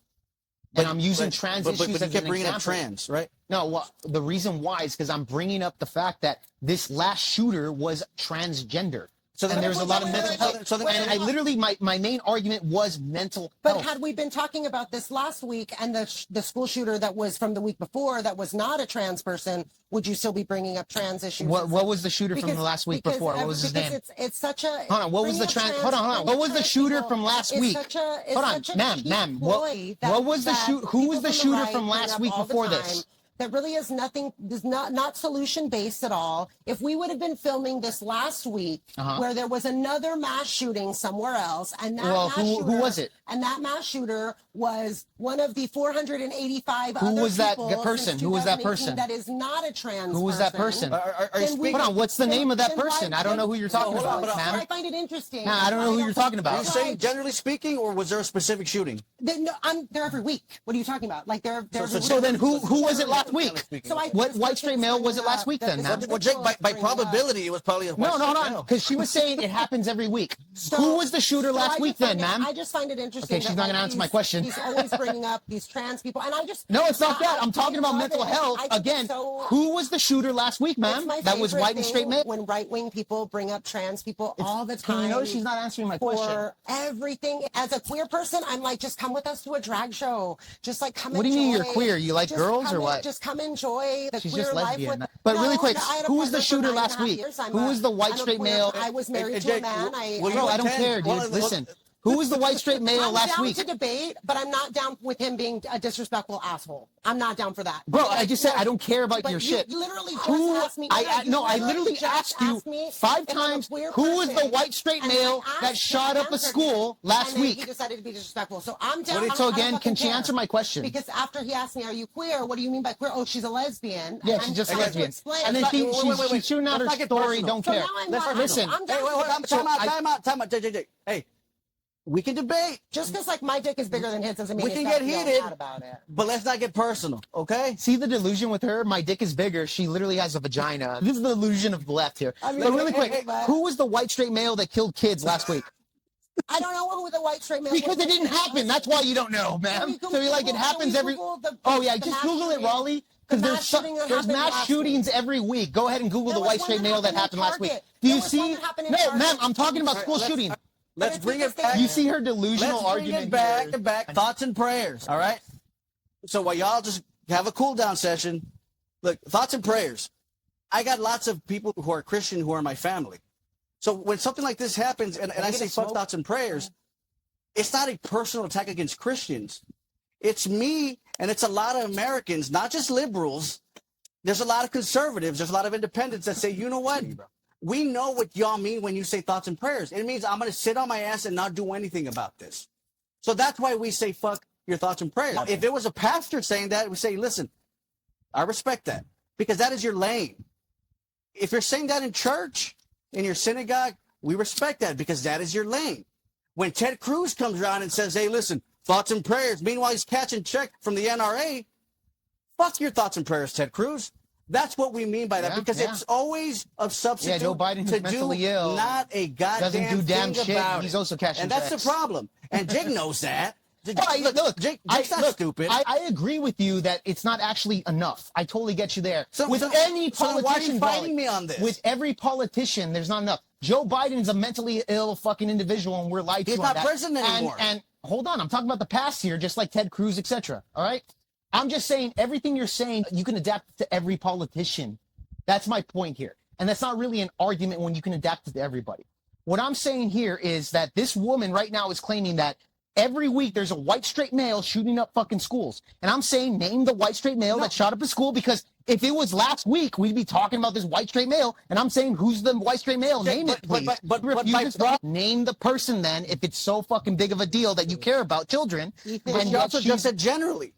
And I'm using trans issues but you as kept an bringing example. up trans, right? No, well, the reason why is because I'm bringing up the fact that this last shooter was transgender. So and there's a lot of mental health. And I literally, my main argument was mental health. But had we been talking about this last week and the school shooter that was from the week before that was not a trans person, would you still be bringing up trans issues? What was the shooter from the last week before? What was his name? It's such a... Hold on, what was the trans... Hold on. What was the shooter from last week? Hold on, ma'am. What was the shoot? Who was the shooter from last week before this? That really is nothing, is not solution based at all. If we would have been filming this last week, where there was another mass shooting somewhere else, and that who was it? And that mass shooter was one of the 485 who other was that people person? Who was that person? That is not a trans. Who was that person? Are you speaking? Hold on, what's the name of that person? I don't know who you're talking about, ma'am. I find it interesting. Nah, I don't know who you're talking about. Are you saying generally speaking, or was there a specific shooting? They're every week. What are you talking about? Like they're so then who was it last week? So what white straight male was it last week then, ma'am? Well, Jake, by probability, it was probably a white straight male. Because she was saying it happens every week. Who was the shooter last week then, ma'am? I just find it interesting. Okay, she's not going to answer my question. He's always bringing up these trans people, and I just... No, it's not that. I'm talking about mental health. Again, who was the shooter last week, ma'am? That was white and straight male? When right-wing people bring up trans people all the time. Can you notice she's not answering my question? For everything. As a queer person, I'm like, just come with us to a drag show. Just like come What do you mean you're queer? You like girls or what? Just come enjoy the She's queer just life. lesbian. But really quick, who was the shooter last week? Who was the white straight male? I was married to a man. Bro, I don't care, dude. Listen. Who was the white straight male last week? I'm down to debate, but I'm not down with him being a disrespectful asshole. I'm not down for that. Bro, I just said I don't care about your shit. You literally just asked me. I literally asked you 5 times who was the white straight male that shot up a school last week. He decided to be disrespectful. So I'm down. So again, can she answer my question? Because after he asked me, "Are you queer? What do you mean by queer?" Oh, she's a lesbian. Yeah, she's just a lesbian. And then she's shooting out her story. Don't care. Listen. Time out. Hey. We can debate. Just because like my dick is bigger than his doesn't mean we can get heated about it. But let's not get personal, okay? See the delusion with her? My dick is bigger. She literally has a vagina. This is the illusion of the left here. But really quick, who was the white straight male that killed kids last week? I don't know who the white straight male was. Because it didn't happen. That's why you don't know, ma'am. So you're like, it happens every... Oh, yeah, just Google it, Raleigh. Because there's mass shootings every week. Go ahead and Google the white straight male that happened last week. Do you see? No, ma'am, I'm talking about school shootings. Let's bring it back. You see her delusional argument. Let's bring it back. Thoughts and prayers, all right? So while y'all just have a cool down session, look, thoughts and prayers. I got lots of people who are Christian who are my family. So when something like this happens, and I say fuck thoughts and prayers, it's not a personal attack against Christians. It's me, and it's a lot of Americans, not just liberals. There's a lot of conservatives. There's a lot of independents that say, you know what? We know what y'all mean when you say thoughts and prayers. It means I'm going to sit on my ass and not do anything about this. So that's why we say fuck your thoughts and prayers. If it was a pastor saying that, we say, listen, I respect that because that is your lane. If you're saying that in church, in your synagogue, we respect that because that is your lane. When Ted Cruz comes around and says, hey, listen, thoughts and prayers. Meanwhile, he's catching check from the NRA. Fuck your thoughts and prayers, Ted Cruz. That's what we mean by that, because it's always of substitute. Joe Biden, who's mentally ill, not a goddamn doesn't do damn thing shit. about He's it. also cashing and that's checks. the problem. And Jake knows that. Jake's not stupid. I agree with you that it's not actually enough. I totally get you there. Any politician, why are you fighting me on this? With every politician, there's not enough. Joe Biden's a mentally ill fucking individual, and we're lied to. He's not president anymore. And hold on, I'm talking about the past here, just like Ted Cruz, etc. All right, I'm just saying everything you're saying, you can adapt to every politician. That's my point here, and that's not really an argument when you can adapt it to everybody. What I'm saying here is that this woman right now is claiming that every week there's a white straight male shooting up fucking schools. And I'm saying name the white straight male that shot up a school, because if it was last week, we'd be talking about this white straight male. And I'm saying, who's the white straight male? Name it, please. Name the person then, if it's so fucking big of a deal that you care about children. Ethan, and you also just said generally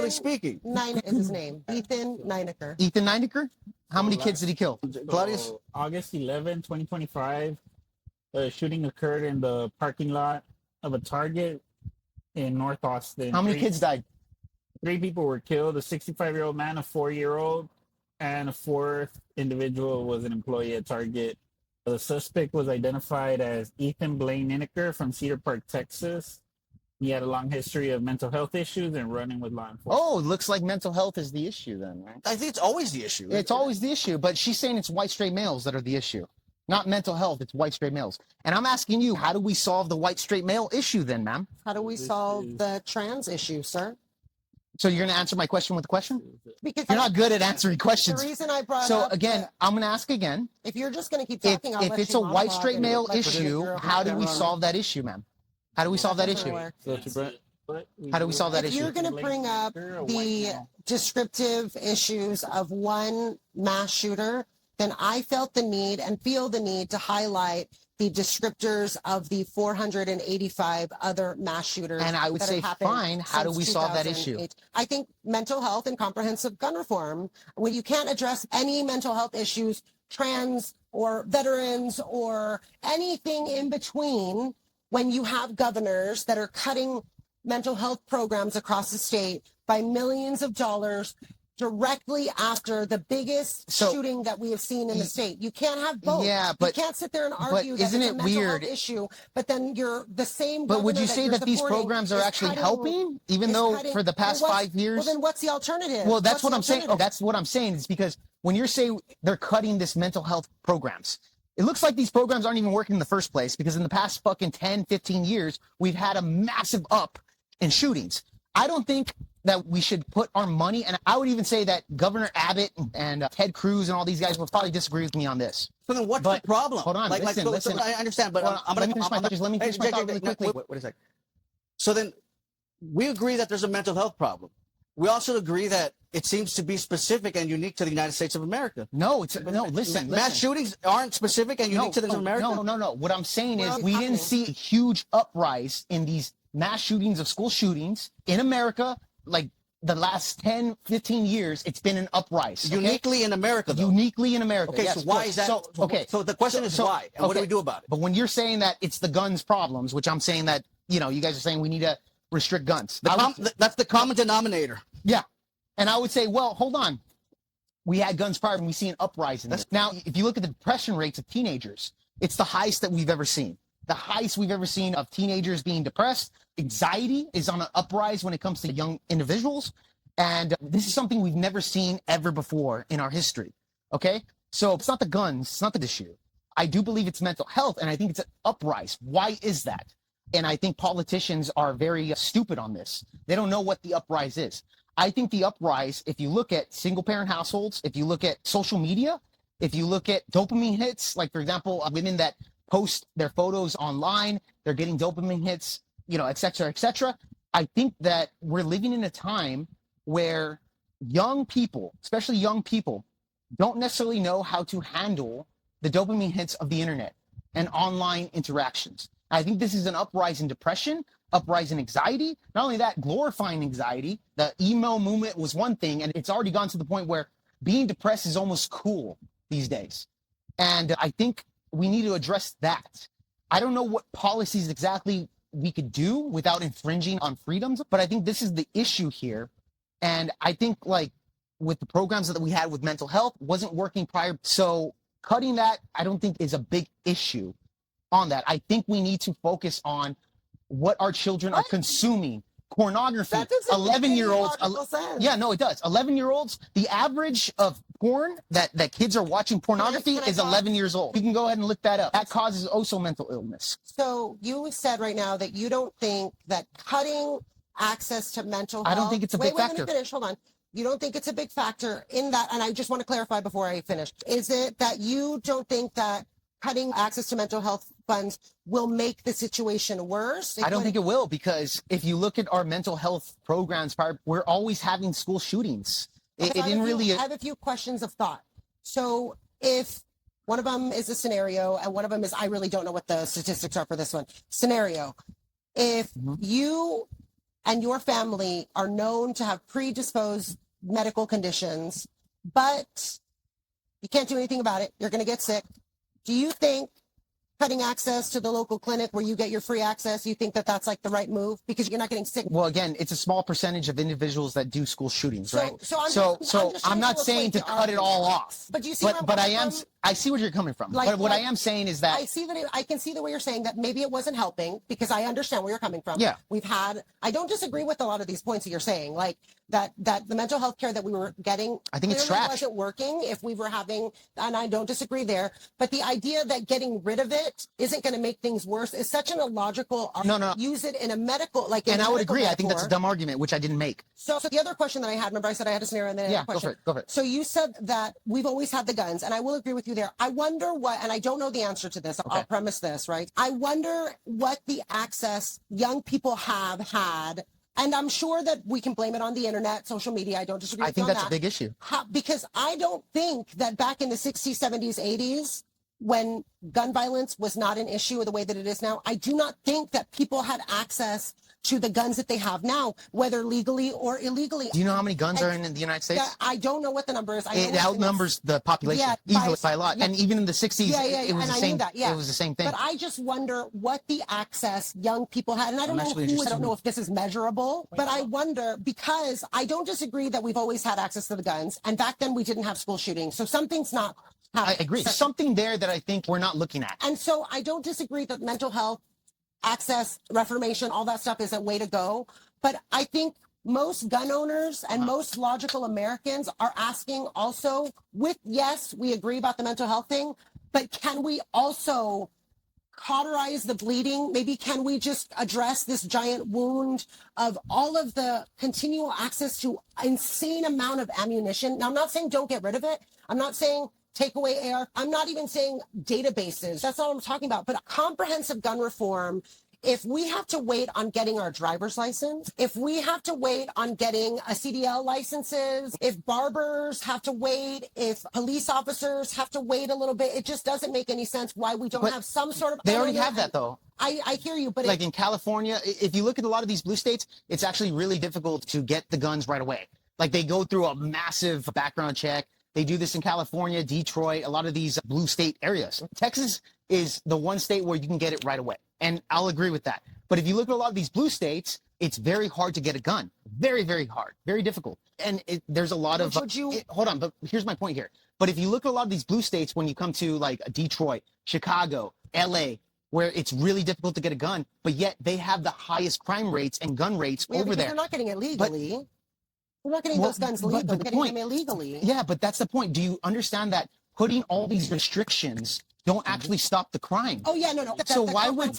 speaking. Nine is his name. Ethan Nineker. Ethan Nineker? How many kids did he kill? Claudius? August 11, 2025, a shooting occurred in the parking lot of a Target in North Austin. How many kids died? 3 people were killed, a 65-year-old man, a 4-year-old, and a 4th individual was an employee at Target. The suspect was identified as Ethan Blaine Nineker from Cedar Park, Texas. He had a long history of mental health issues and running with law enforcement. Oh, it looks like mental health is the issue then, right? I think it's always the issue. It's always the issue, but she's saying it's white straight males that are the issue. Not mental health, it's white straight males. And I'm asking you, how do we solve the white straight male issue then, ma'am? How do we solve the trans issue, sir? So you're going to answer my question with a question? Because You're not good at answering questions. The reason I brought So up again, I'm going to ask again. if you're just going to keep talking, I'll If let it's you a white monologue straight and male let the issue, girl how do we run. solve that issue, ma'am? How do we solve that Doesn't issue? work. How do we solve that If issue? you're going to bring up the descriptive issues of one mass shooter, then I felt the need and feel the need to highlight the descriptors of the 485 other mass shooters. And I would that say, have happened fine, how do since we solve that issue? 2008. I think mental health and comprehensive gun reform, when you can't address any mental health issues, trans or veterans or anything in between, when you have governors that are cutting mental health programs across the state by millions of dollars directly after the biggest shooting that we have seen in the state. You can't have both. Yeah, but you can't sit there and argue that it's isn't a it mental weird? health issue, but then you're the same. But would you governor say you're that these supporting programs are is actually cutting- helping, even is though cutting- for the past well, 5 years? Well, then what's the alternative? Well, that's What's what the I'm saying. alternative? That's what I'm saying. Is because when you're saying they're cutting this mental health programs, it looks like these programs aren't even working in the first place, because in the past fucking 10, 15 years, we've had a massive up in shootings. I don't think that we should put our money, and I would even say that Governor Abbott and Ted Cruz and all these guys will probably disagree with me on this. So then what's the problem? Hold on, listen. I understand, but Well, let me finish my thought. Let me finish my thought really quickly. Wait a second. So then we agree that there's a mental health problem. We also agree that it seems to be specific and unique to the United States of America. No, listen. Mass shootings aren't specific and unique to the America. No. What I'm saying is Well, we didn't see a huge uprise in these mass shootings of school shootings in America. Like the last 10, 15 years, it's been an uprise. Okay? Uniquely in America, though. Uniquely in America. Okay, yes, so why is that? So the question is why, and what do we do about it? But when you're saying that it's the guns problems, which I'm saying that, you guys are saying we need to restrict guns. That's the common denominator. Yeah. And I would say, well, hold on. We had guns prior and we see an uprise in this. Now, if you look at the depression rates of teenagers, it's the highest that we've ever seen. The highest we've ever seen of teenagers being depressed. Anxiety is on an uprise when it comes to young individuals. And this is something we've never seen ever before in our history. Okay? So it's not the guns, it's not the issue. I do believe it's mental health, and I think it's an uprise. Why is that? And I think politicians are very stupid on this. They don't know what the uprise is. I think the uprise, if you look at single parent households, if you look at social media, if you look at dopamine hits, like for example, women that post their photos online, they're getting dopamine hits, et cetera, et cetera. I think that we're living in a time where young people, especially young people, don't necessarily know how to handle the dopamine hits of the internet and online interactions. I think this is an uprise in depression, uprise in anxiety. Not only that, glorifying anxiety. The emo movement was one thing, and it's already gone to the point where being depressed is almost cool these days. And I think we need to address that. I don't know what policies exactly we could do without infringing on freedoms, but I think this is the issue here. And I think like with the programs that we had with mental health wasn't working prior. So cutting that, I don't think is a big issue on that. I think we need to focus on what our children are consuming. Pornography, 11-year-olds. Yeah, no, it does. 11-year-olds, the average of porn that kids are watching pornography is 11 years old. You can go ahead and look that up. That causes also mental illness. So you said right now that you don't think that cutting access to mental health. I don't think it's a big factor. Let me finish. Hold on. You don't think it's a big factor in that, and I just want to clarify before I finish. Is it that you don't think that cutting access to mental health funds will make the situation worse? I don't think it will, because if you look at our mental health programs, we're always having school shootings. It didn't really. I have a few questions of thought. So if one of them is a scenario and one of them is, I really don't know what the statistics are for this one. Scenario, if you and your family are known to have predisposed medical conditions, but you can't do anything about it, you're going to get sick. Do you think cutting access to the local clinic where you get your free access, you think that that's like the right move because you're not getting sick? Well, again, it's a small percentage of individuals that do school shootings, right? So I'm not saying to cut it all off. But do you see I see where you're coming from. But what I am saying is that I can see the way you're saying that maybe it wasn't helping, because I understand where you're coming from. Yeah. I don't disagree with a lot of these points that you're saying, like that the mental health care that we were getting, I think it's trash. Wasn't working if we were having, and I don't disagree there, but the idea that getting rid of it isn't going to make things worse is such an illogical argument. No. Use it in a medical, and I would agree. I think that's a dumb argument, which I didn't make. So the other question that I had, remember I said I had a scenario and then I had a question. Go for it. So you said that we've always had the guns, and I will agree with you there. I wonder what, and I don't know the answer to this, I'll premise this, right? I wonder what the access young people have had, and I'm sure that we can blame it on the internet, social media. I don't disagree with you on that. I think that's a big issue. Because I don't think that back in the 60s, 70s, 80s, when gun violence was not an issue the way that it is now, I do not think that people had access to the guns that they have now, whether legally or illegally. Do you know how many guns are in the United States? I don't know what the number is. It outnumbers the population easily by a lot. Yeah. And even in the 60s, it was the same. It was the same thing. But I just wonder what the access young people had. And I don't know if this is measurable, but I wonder, because I don't disagree that we've always had access to the guns. And back then we didn't have school shootings. So something's not happening. I agree. Something there that I think we're not looking at. And so I don't disagree that mental health, access, reformation, all that stuff is a way to go. But I think most gun owners and most logical Americans are asking also yes, we agree about the mental health thing, but can we also cauterize the bleeding? Maybe can we just address this giant wound of all of the continual access to insane amount of ammunition? Now, I'm not saying don't get rid of it. I'm not saying take away AR. I'm not even saying databases. That's not what I'm talking about. But comprehensive gun reform, if we have to wait on getting our driver's license, if we have to wait on getting a CDL licenses, if barbers have to wait, if police officers have to wait a little bit, it just doesn't make any sense why we don't have some sort of... They already have that, though. I hear you, but... Like in California, if you look at a lot of these blue states, it's actually really difficult to get the guns right away. Like they go through a massive background check. They do this in California, Detroit, a lot of these blue state areas. Texas is the one state where you can get it right away. And I'll agree with that. But if you look at a lot of these blue states, it's very hard to get a gun. Very, very hard. Very difficult. And there's a lot of... hold on, but here's my point here. But if you look at a lot of these blue states, when you come to like Detroit, Chicago, LA, where it's really difficult to get a gun, but yet they have the highest crime rates and gun rates over there. They're not getting it legally. We're not getting those guns legally. We're getting them illegally. Yeah, but that's the point. Do you understand that putting all these restrictions don't actually stop the crime? Oh yeah, no. So why would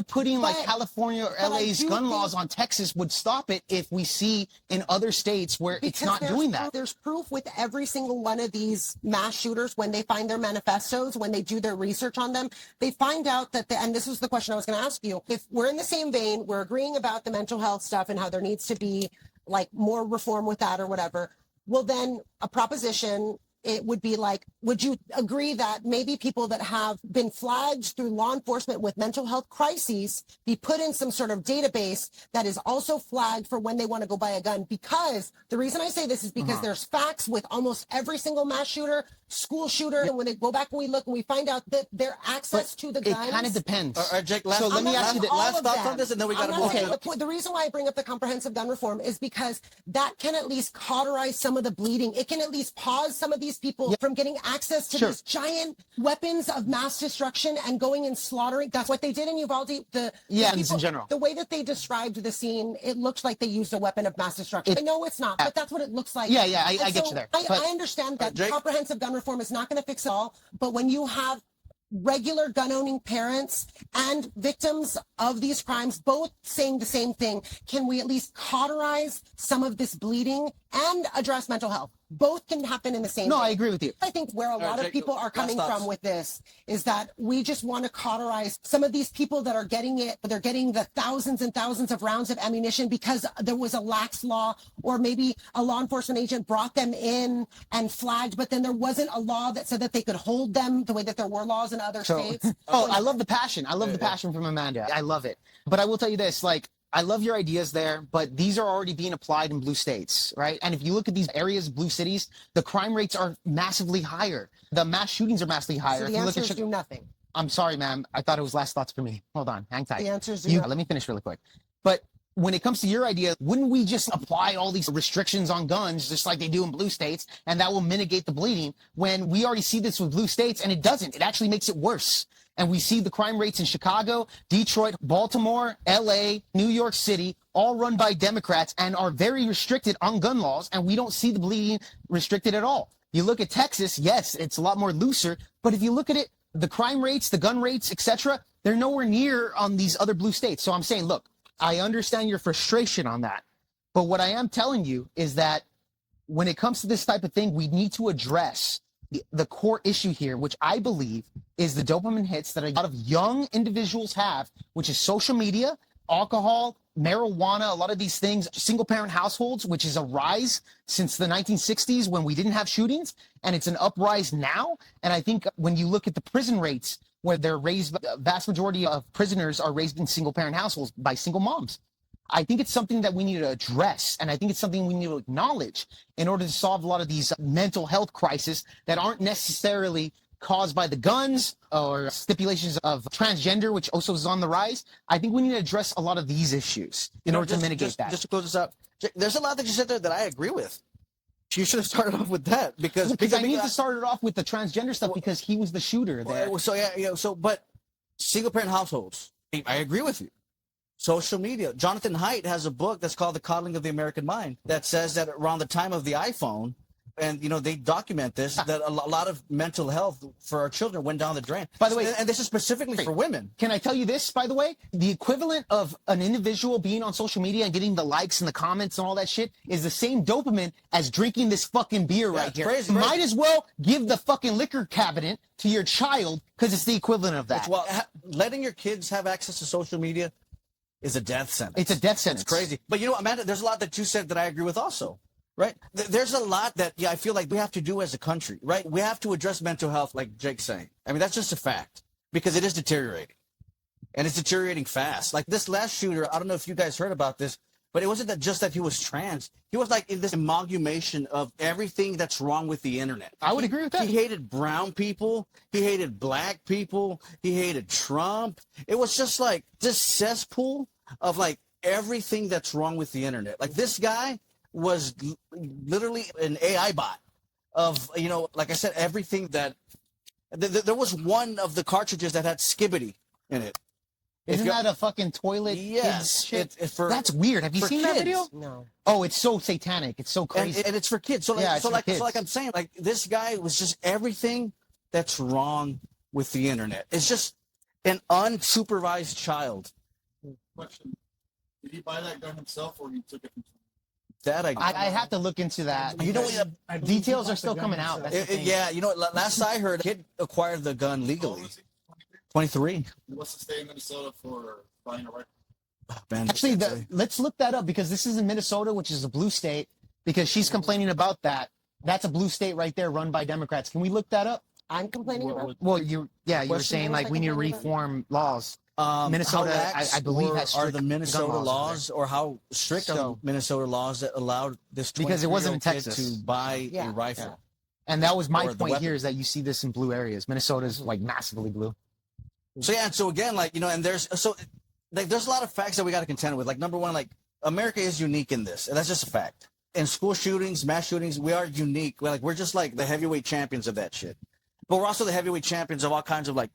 putting like California or LA's gun laws on Texas would stop it if we see in other states where it's not doing that? There's proof with every single one of these mass shooters when they find their manifestos, when they do their research on them, they find out that and this is the question I was going to ask you. If we're in the same vein, we're agreeing about the mental health stuff and how there needs to be like more reform with that or whatever. Well, then a proposition, it would be like, would you agree that maybe people that have been flagged through law enforcement with mental health crises be put in some sort of database that is also flagged for when they want to go buy a gun? Because the reason I say this is because there's facts with almost every single mass shooter school shooter. And when they go back and we look and we find out that their access to the guns. It kind of depends. All right, Jake, So let me ask you last thoughts on this, and then we got to move on. The reason why I bring up the comprehensive gun reform is because that can at least cauterize some of the bleeding. It can at least pause some of these people from getting access to these giant weapons of mass destruction and going and slaughtering. That's what they did in Uvalde. In general. The way that they described the scene, it looked like they used a weapon of mass destruction. I know it's not, but that's what it looks like. I get you there. I understand that comprehensive gun reform is not going to fix it all, but when you have regular gun-owning parents and victims of these crimes both saying the same thing, can we at least cauterize some of this bleeding and address mental health? Both can happen in the same day. I agree with you. I think where a lot of people are coming from with this is that we just want to cauterize some of these people that are getting it, but they're getting the thousands and thousands of rounds of ammunition because there was a lax law, or maybe a law enforcement agent brought them in and flagged, but then there wasn't a law that said that they could hold them the way that there were laws in other states. I love the passion. I love the passion from Amanda. I love it. But I will tell you this, I love your ideas there, but these are already being applied in blue states, right? And if you look at these areas, blue cities, the crime rates are massively higher. The mass shootings are massively higher. So the answer is do nothing. I'm sorry, ma'am. I thought it was last thoughts for me. Hold on. Hang tight. The answer is let me finish really quick. But when it comes to your idea, wouldn't we just apply all these restrictions on guns just like they do in blue states, and that will mitigate the bleeding, when we already see this with blue states and it doesn't? It actually makes it worse. And we see the crime rates in Chicago, Detroit, Baltimore, LA, New York City, all run by Democrats and are very restricted on gun laws. And we don't see the bleeding restricted at all. You look at Texas, yes, it's a lot more looser. But if you look at it, the crime rates, the gun rates, etc., they're nowhere near on these other blue states. So I'm saying, look, I understand your frustration on that. But what I am telling you is that when it comes to this type of thing, we need to address the core issue here, which I believe is the dopamine hits that a lot of young individuals have, which is social media, alcohol, marijuana, a lot of these things, single parent households, which is a rise since the 1960s when we didn't have shootings, and it's an uprise now. And I think when you look at the prison rates, where they're raised, the vast majority of prisoners are raised in single parent households by single moms. I think it's something that we need to address, and I think it's something we need to acknowledge in order to solve a lot of these mental health crises that aren't necessarily caused by the guns or stipulations of transgender, which also is on the rise. I think we need to address a lot of these issues in order to mitigate that. Just to close this up, there's a lot that you said there that I agree with. You should have started off with that because I need to start it off with the transgender stuff because he was the shooter there. But single parent households, I agree with you. Social media. Jonathan Haidt has a book that's called The Coddling of the American Mind that says that around the time of the iPhone, and they document this, that a lot of mental health for our children went down the drain. By the way, and this is specifically for women. Can I tell you this, by the way? The equivalent of an individual being on social media and getting the likes and the comments and all that shit is the same dopamine as drinking this fucking beer right here. Crazy. Might as well give the fucking liquor cabinet to your child because it's the equivalent of that. Well, letting your kids have access to social media is a death sentence. It's a death sentence. It's crazy. But you know what, Amanda, there's a lot that you said that I agree with also. Right? There's a lot that, I feel like we have to do as a country, right? We have to address mental health, like Jake's saying. I mean, that's just a fact because it is deteriorating. And it's deteriorating fast. Like this last shooter, I don't know if you guys heard about this, but it wasn't just that he was trans. He was like in this amalgamation of everything that's wrong with the internet. I would agree with that. He hated brown people. He hated black people. He hated Trump. It was just like this cesspool of like everything that's wrong with the internet. Like this guy was literally an AI bot of, like I said, everything that there was one of the cartridges that had skibbity in it. Isn't that a fucking toilet? Yes. That's weird. Have you seen that video? No. Oh, it's so satanic. It's so crazy. And it's for kids. So like I'm saying, like this guy was just everything that's wrong with the internet. It's just an unsupervised child. Question. Did he buy that gun himself or he took it from that I have to look into that. Details are still coming out. Yeah, last I heard, a kid acquired the gun legally. 23. What's the state of Minnesota for buying a rifle? Actually, let's look that up because this is in Minnesota, which is a blue state, because she's complaining about that. That's a blue state right there run by Democrats. Can we look that up? I'm complaining about. Well, you were saying like we need to reform laws. Minnesota, I believe, has strict are the Minnesota laws, or how strict are Minnesota laws that allowed this because it wasn't in kid Texas to buy a rifle? And that was my Or the point weapon. here, is that you see this in blue areas. Minnesota's like massively blue. So yeah, and so again, like, you know, and there's a lot of facts that we got to contend with. Like, number one, like, America is unique in this, and that's just a fact. In school shootings, mass shootings, we are unique. We're just like the heavyweight champions of that shit. But we're also the heavyweight champions of all kinds of like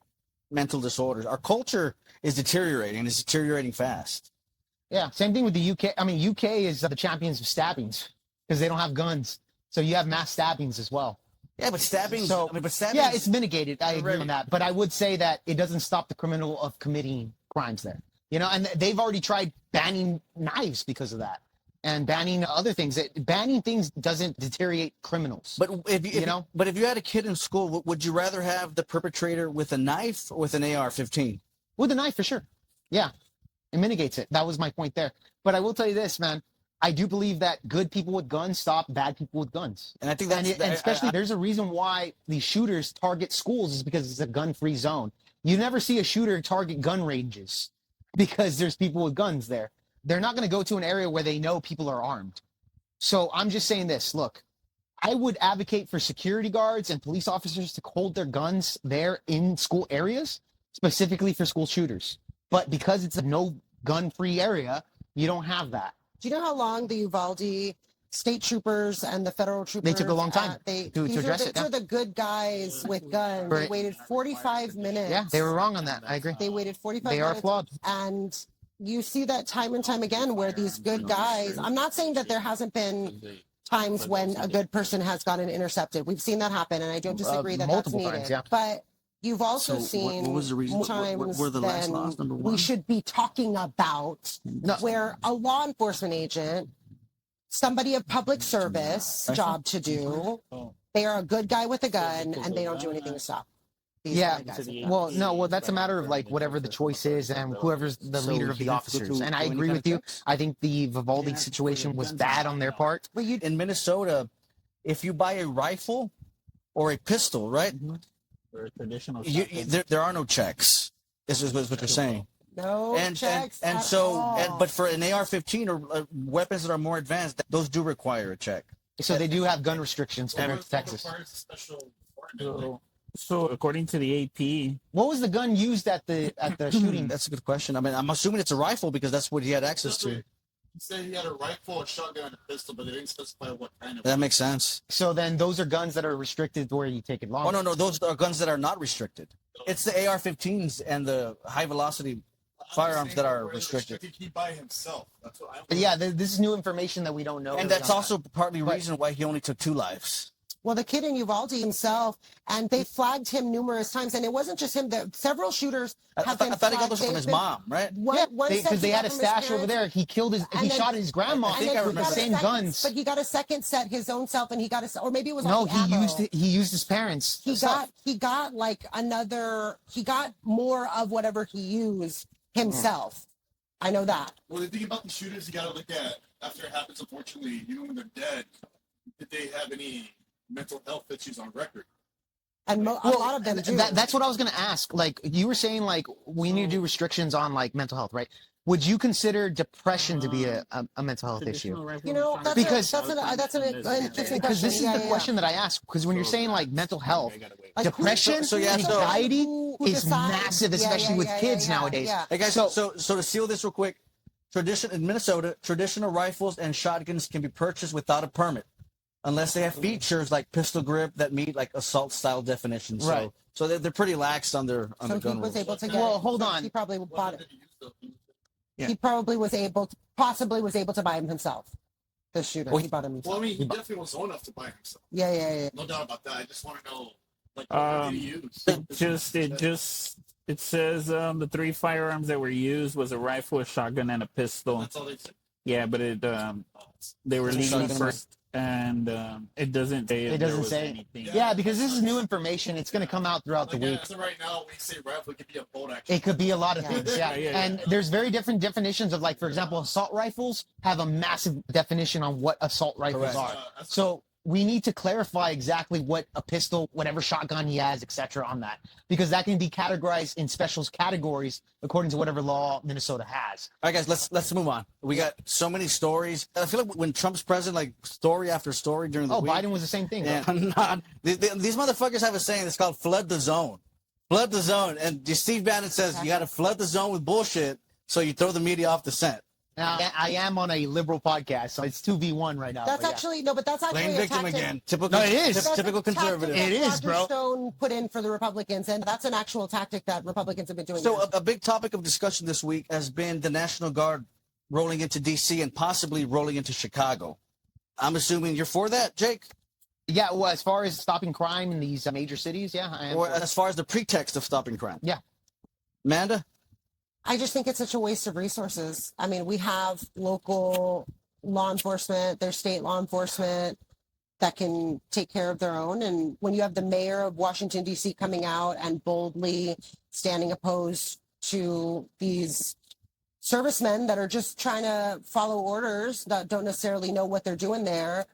mental disorders. Our culture is deteriorating. It's deteriorating fast. Yeah, same thing with the UK. I mean, UK is the champions of stabbings because they don't have guns. So you have mass stabbings as well. Yeah, but stabbings. So, stabbings. yeah, it's mitigated. I agree Right. on that. But I would say that it doesn't stop the criminal of committing crimes there. You know, and they've already tried banning knives because of that, and banning other things. Banning things doesn't deteriorate criminals. But if you had a kid in school, would you rather have the perpetrator with a knife or with an AR-15? With a knife, for sure. Yeah, it mitigates it. That was my point there. But I will tell you this, man. I do believe that good people with guns stop bad people with guns. And I think And especially, there's a reason why these shooters target schools is because it's a gun-free zone. You never see a shooter target gun ranges because there's people with guns there. They're not going to go to an area where they know people are armed. So I'm just saying this. Look, I would advocate for security guards and police officers to hold their guns there in school areas, specifically for school shooters. But because it's a no gun-free area, you don't have that. Do you know how long the Uvalde state troopers and the federal troopers? They took a long time to address it. These are the good guys with guns. They Right. waited 45 minutes. Yeah, they were wrong on that. I agree. They waited 45 They minutes. are flawed. And you see that time and time again where these good guys, I'm not saying that there hasn't been times when a good person has gotten intercepted. We've seen that happen, and I don't disagree that that's multiple needed. times, yeah. But you've also So seen what was the reason? times What were the last then laws? Number we one. should be talking about where a law enforcement agent, somebody of public service job to do, they are a good guy with a gun and they don't do anything to stop these Yeah. bad guys with guns. Well, no, well, that's a matter of like whatever the choice is and whoever's the So leader of he the didn't go officers. through And I any agree kind with of you. checks? I think the Vivaldi situation was bad on their part. Well, you In Minnesota, if you buy a rifle or a pistol, right? Or traditional There are no checks. This is what you're saying. no checks And at so, all. but for an AR-15 or weapons that are more advanced, those do require a check. So they do have gun restrictions compared to Texas. Requires a special warrant. So according to the AP, What was the gun used at the shooting? That's a good question. I mean, I'm assuming it's a rifle because that's what he had access to. He said he had a rifle, a shotgun, and a pistol, but they didn't specify what kind of. That makes sense. So then those are guns that are restricted where you take it longer. Oh, no, those are guns that are not restricted. It's the AR-15s and the high-velocity firearms that are restricted. He by himself. That's what But yeah, this is new information that we don't know. And that's also partly the reason why he only took 2 lives. Well, the kid in Uvalde himself, and they flagged him numerous times, and it wasn't just him. Several shooters I have thought been he got flagged. those from his mom, right? Yeah, One said because they he had got a from his stash over parents, there. He killed his. He and then- shot his grandma and then with he the got a same second- guns. But he got a second set his own self, and he got a, or maybe it was No, off the he ammo. used his parents. He got like another. He got more of whatever he used himself. I know that. Well, the thing about the shooters, you got to look at after it happens. Unfortunately, even when they're dead, did they have any mental health issues on record? And a lot of them do. That's what I was going to ask. Like you were saying, like we need to do restrictions on like mental health, right? Would you consider depression to be a mental health issue? You know, that's Because- that's an interesting Because this is question. the question that I ask. Because when you're saying like mental health, Like, depression, so yeah, so- anxiety who is decides? massive, Yeah, especially with yeah, kids yeah, nowadays. yeah. Hey guys, So- so to seal this real quick, in Minnesota, traditional rifles and shotguns can be purchased without a permit, unless they have features like pistol grip that meet like assault style definitions. Right. So they're pretty lax on their So he gun was rules. able to get. Well, hold so on. He probably bought it. Yeah. He probably was able, possibly was able to buy him himself. The shooter. Well, he bought him himself. Well, I mean, he definitely was old enough to buy himself. Yeah. No doubt about that. I just want to know, like, what did he use? it says the 3 firearms that were used was a rifle, a shotgun, and a pistol. That's all they said. Yeah, but they were legally Shotgun. first, and it doesn't say. if It there doesn't was say. anything. Yeah, because this is new information. It's going to come out throughout the Like, week. as of right now, when you say rifle, it could be a bolt action. It could be a lot of Yeah. things, yeah. Yeah. And there's very different definitions of, like, for example, assault rifles have a massive definition on what assault rifles Correct. are. So we need to clarify exactly what a pistol, whatever shotgun he has, etc. on that, because that can be categorized in special categories according to whatever law Minnesota has. All right, guys, let's move on. We got so many stories. I feel like when Trump's president, like story after story during the week. Biden was the same thing. Yeah, these motherfuckers have a saying. It's called "flood the zone." Flood the zone, and Steve Bannon says you got to flood the zone with bullshit, so you throw the media off the scent. Now, I am on a liberal podcast, so it's 2v1 right now. That's actually no, but that's actually Blame a victim tactic. again. Typical, No, it is. Typical conservative. It is, Roger bro. Stone put in for the Republicans, and that's an actual tactic that Republicans have been doing. So a big topic of discussion this week has been the National Guard rolling into D.C. and possibly rolling into Chicago. I'm assuming you're for that, Jake? Yeah, well, as far as stopping crime in these major cities, yeah, I am. Or as far as the pretext of stopping crime? Yeah. Amanda? I just think it's such a waste of resources. I mean, we have local law enforcement, there's state law enforcement that can take care of their own. And when you have the mayor of Washington, D.C. coming out and boldly standing opposed to these servicemen that are just trying to follow orders that don't necessarily know what they're doing there,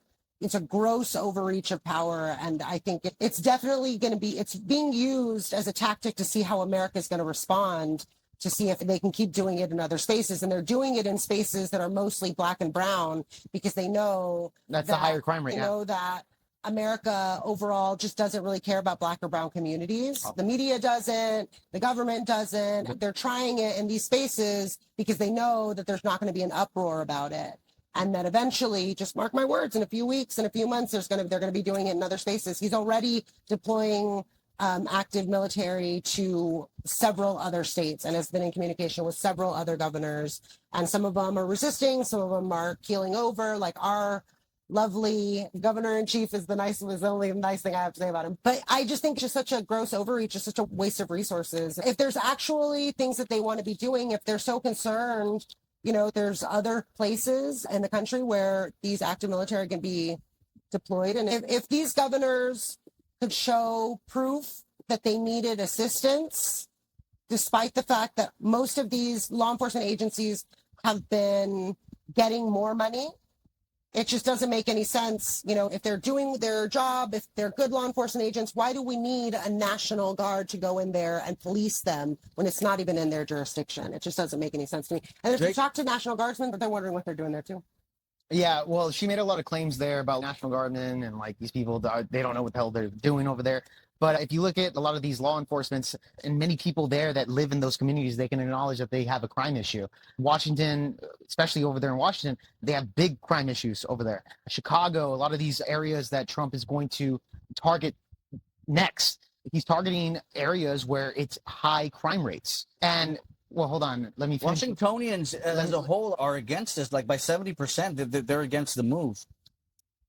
it's a gross overreach of power. And I think it's definitely going to be, it's being used as a tactic to see how America is going to respond, to see if they can keep doing it in other spaces. And they're doing it in spaces that are mostly black and brown because they know That's the higher crime rate. They Yeah. know that America overall just doesn't really care about black or brown communities. The media doesn't, the government doesn't. They're trying it in these spaces because they know that there's not going to be an uproar about it. And that eventually, just mark my words, in a few weeks, in a few months, they're going to be doing it in other spaces. He's already deploying active military to several other states and has been in communication with several other governors. And some of them are resisting, some of them are keeling over. Like our lovely governor-in-chief is the only nice thing I have to say about him. But I just think it's just such a gross overreach, just such a waste of resources. If there's actually things that they want to be doing, if they're so concerned, there's other places in the country where these active military can be deployed. And if these governors could show proof that they needed assistance, despite the fact that most of these law enforcement agencies have been getting more money, it just doesn't make any sense. If they're doing their job, if they're good law enforcement agents, why do we need a National Guard to go in there and police them when it's not even in their jurisdiction? It just doesn't make any sense to me. And if you talk to National Guardsmen, they're wondering what they're doing there too. Yeah, well, she made a lot of claims there about National Guardmen and like these people, they don't know what the hell they're doing over there. But if you look at a lot of these law enforcements and many people there that live in those communities, they can acknowledge that they have a crime issue. Washington, especially over there in Washington, they have big crime issues over there. Chicago, a lot of these areas that Trump is going to target next, he's targeting areas where it's high crime rates. And well, hold on. Let me finish. Washingtonians as a whole are against this, like by 70%, they're against the move.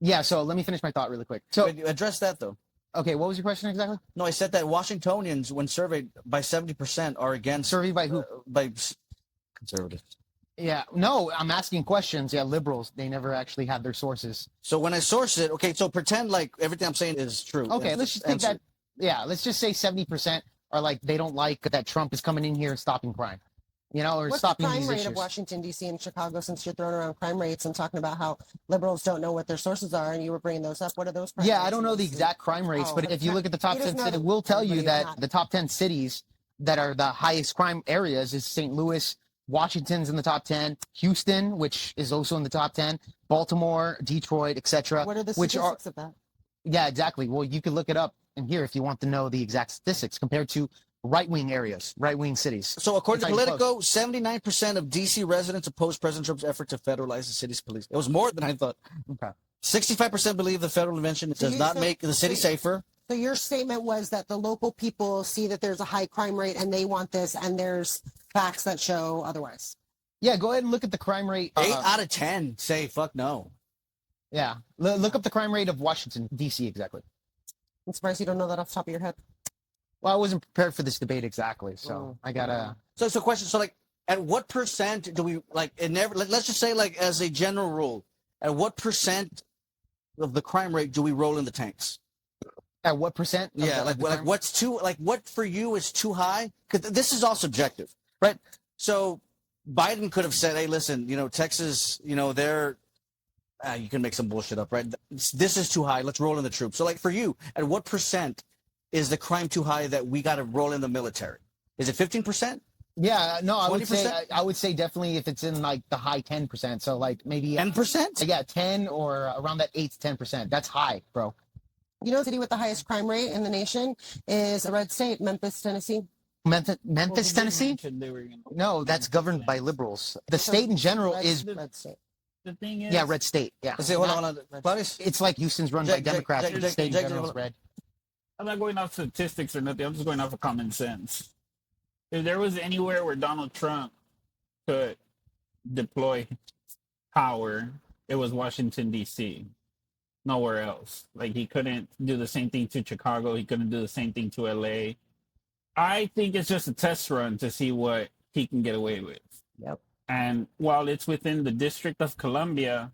Yeah, so let me finish my thought really quick. So address that though. Okay, what was your question exactly? No, I said that Washingtonians, when surveyed by 70%, are against. Surveyed by who? By conservatives. Yeah, no, I'm asking questions. Yeah, liberals, they never actually have their sources. So when I source it, okay, so pretend like everything I'm saying is true. Okay, let's just think that, let's just say 70% are like, they don't like that Trump is coming in here and stopping crime, or What's stopping the crime these rate issues. of Washington, D.C. and Chicago, since you're throwing around crime rates and talking about how liberals don't know what their sources are, and you were bringing those up? What are those crime rates? I don't know the exact crime rates, but if you look at the top 10 cities, it will tell you that the top 10 cities that are the highest crime areas is St. Louis, Washington's in the top 10, Houston, which is also in the top 10, Baltimore, Detroit, etc. What are the statistics of that? Yeah, exactly. Well, you can look it up in here if you want to know the exact statistics compared to right-wing areas, right-wing cities. So according to Politico, 79% of D.C. residents oppose President Trump's effort to federalize the city's police. It was more than I thought. Okay. 65% believe the federal intervention does not make the city safer. So your statement was that the local people see that there's a high crime rate and they want this, and there's facts that show otherwise. Yeah, go ahead and look at the crime rate. 8 out of 10 say fuck no. Yeah, look up the crime rate of Washington, D.C. exactly. I'm surprised you don't know that off the top of your head. Well, I wasn't prepared for this debate exactly, so I gotta. So question. So like, at what percent do we like? It never. Let's just say like as a general rule, at what percent of the crime rate do we roll in the tanks? At what percent? Yeah, like what's too like what for you is too high? Because this is all subjective, right? So Biden could have said, "Hey, listen, Texas, they're You can make some bullshit up, right? This is too high. Let's roll in the troops. So, like for you, at what percent is the crime too high that we got to roll in the military? Is it 15%? Yeah, no, I would say 20%? I would say definitely if it's in like the high 10%. So like maybe 10%? yeah, 10 or around that 8 to 10%. That's high, bro. You know, the city with the highest crime rate in the nation is a red state, Memphis, Tennessee. Memphis, Tennessee? Mentioned they were gonna- No, that's governed by liberals. The state in general Red- is red state. The thing is, yeah, red state. Yeah, Let's see, hold on. Claudius? it's like Houston's run by Jake, Democrats. Jake, but the Jake, state in Jake, general Jake, is red. I'm not going off statistics or nothing. I'm just going off of common sense. If there was anywhere where Donald Trump could deploy power, it was Washington, D.C. Nowhere else. Like, he couldn't do the same thing to Chicago. He couldn't do the same thing to L.A. I think it's just a test run to see what he can get away with. Yep. And while it's within the District of Columbia,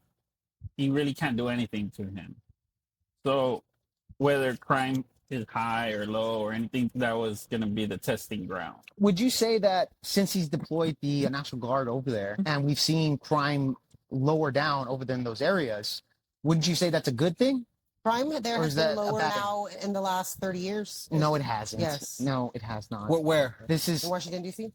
you really can't do anything to him. So whether crime is high or low or anything, that was going to be the testing ground. Would you say that since he's deployed the National Guard over there and we've seen crime lower down over there in those areas, wouldn't you say that's a good thing? Crime there Or has is been that a lower bad thing? now in the last 30 years. No, it hasn't. Yes. No, it has not. Where? This is In Washington, D.C.?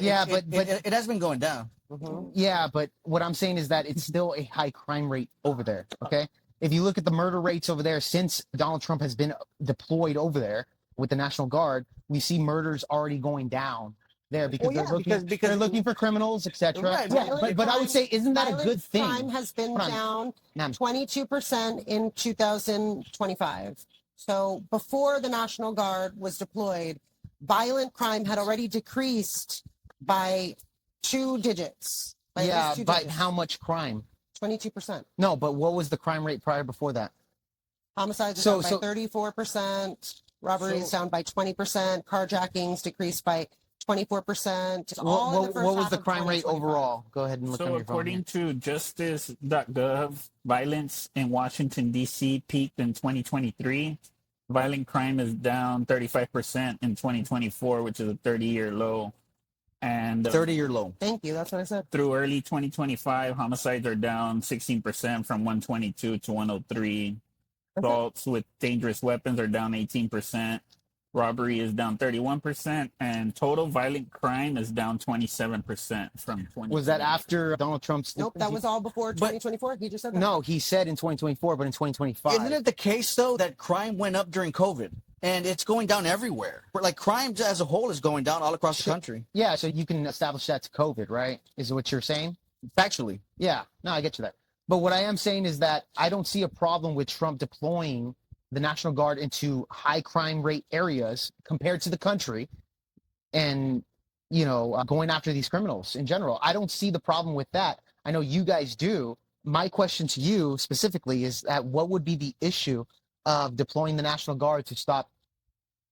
Yeah, but- it has been going down. Mm-hmm. yeah, but what I'm saying is that it's still a high crime rate over there. Okay, if you look at the murder rates over there since Donald Trump has been deployed over there with the National Guard, we see murders already going down there because Well, yeah, they're looking because- they're looking for criminals, etc. Right, Yeah, violent but I would crime- say, isn't that a Violent good thing? Crime has been Hold on. down Ma'am. 22% in 2025. So before the National Guard was deployed, violent crime had already decreased by 2 digits. By at Yeah, least 2 but digits. how much crime? 22%. No, but what was the crime rate prior before that? Homicides are So- down by so- 34%. Robberies down by 20%. Carjackings decreased by 24%. All in the first What was half the of crime rate 2025. overall? Go ahead and look on So your phone. according to justice.gov, violence in Washington, D.C. peaked in 2023. Violent crime is down 35% in 2024, which is a 30-year low. And 30-year low. Thank you. That's what I said. through early 2025, homicides are down 16% from 122 to 103. Assaults with dangerous weapons are down 18%. Robbery is down 31%, and total violent crime is down 27% from 20. Was that after Donald Trump's? Nope, that was all before 2024. He just said that. No, he said in 2024, but in 2025. Isn't it the case, though, that crime went up during COVID? And it's going down everywhere. Like, crime as a whole is going down all across the country. Yeah, so you can establish that's COVID, right? Is what you're saying? Factually. Yeah, no, I get you that. But what I am saying is that I don't see a problem with Trump deploying the National Guard into high crime rate areas compared to the country and, you know, going after these criminals in general. I don't see the problem with that. I know you guys do. My question to you specifically is that what would be the issue of deploying the National Guard to stop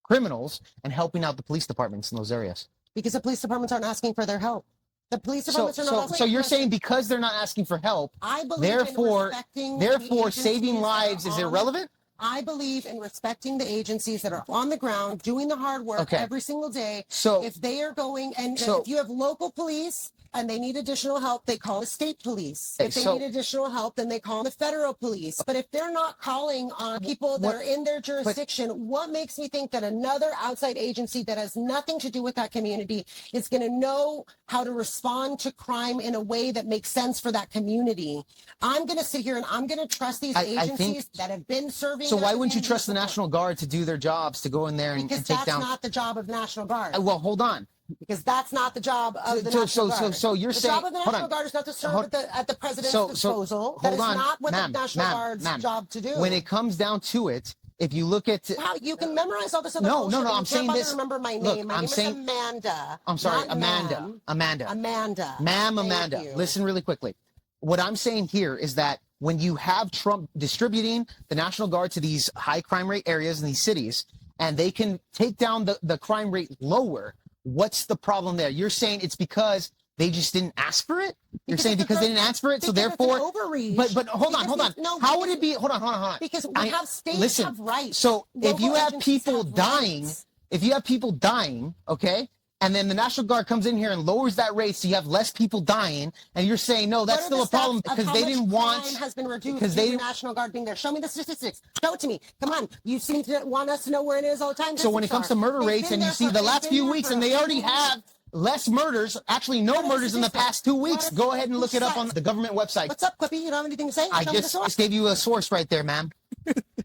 criminals and helping out the police departments in those areas? Because the police departments aren't asking for their help. The police departments are not asking So you're for- saying because they're not asking for help, I believe therefore, in respecting the agencies saving that lives are is on- irrelevant? I believe in respecting the agencies that are on the ground doing the hard work Okay. every single day. So If they are going and So- if you have local police and they need additional help, they call the state police. Okay, If they so- need additional help, then they call the federal police. But if they're not calling on people that What- are in their jurisdiction, what makes me think that another outside agency that has nothing to do with that community is going to know how to respond to crime in a way that makes sense for that community? I'm going to sit here and I'm going to trust these I think- agencies that have been serving. So their why wouldn't you communities trust the before. National Guard to do their jobs, to go in there and Because take that's down? not the job of National Guard. Well, hold on. Because that's not the job of the So- National so- Guard. so you're the saying- job of the hold National on. Guard is not to serve Hold- at the president's so- disposal. That hold is on, not what ma'am, the National ma'am, Guard's ma'am. job to do. When it comes down to it, if you look at Wow, you can memorize all this other No, bullshit, no, but I'm you saying can't bother this- to remember my name. look, My I'm name saying- is Amanda. I'm sorry, not Amanda. ma'am. Amanda. Amanda. Ma'am, Thank Amanda, you. listen really quickly. What I'm saying here is that when you have Trump distributing the National Guard to these high crime rate areas in these cities, and they can take down the crime rate lower, what's the problem there? You're saying it's because they just didn't ask for it? You're Because saying it's a because they gro- didn't ask for it, so because it's an therefore. overreach. But hold on, Because hold on. no, How would because- it be? Hold on. Because we I- have states listen, have rights. So if Local you have agencies people have dying, rights. if you have people dying, okay, And then the National Guard comes in here and lowers that rate so you have less people dying. And you're saying, no, that's still a problem because they didn't want... crime has been reduced because because the National Guard being there. Show me the statistics. Show it to me. Come on. You seem to want us to know where it is all the time. So when it comes to murder rates and you see the last few weeks and they already have less murders, actually no murders in the past 2 weeks, go ahead and look it up on the government website. What's up, Quippy? You don't have anything to say? I just gave you a source right there, ma'am.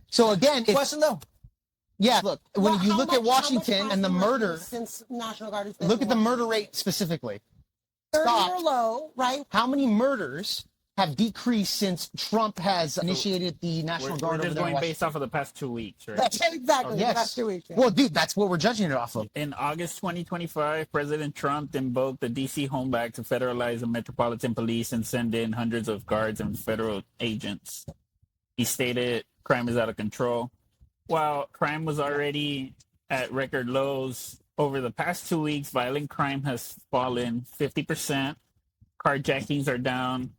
So again, Question though. yeah, look, when Well, you how look much- at Washington how much and the has been murder, reduced since National Guard has been look at the in murder rate specifically. 30 Stop. or low, right? How many murders have decreased since Trump has initiated the National We're Guard over just there in going Washington? based off of the past 2 weeks, right? That's exactly. Yes. That's 2 weeks. Yeah. Well, dude, that's what we're judging it off of. In August 2025, President Trump invoked the D.C. Home Act to federalize the Metropolitan Police and send in hundreds of guards and federal agents. He stated crime is out of control. While crime was already at record lows, over the past 2 weeks, violent crime has fallen 50%. Carjackings are down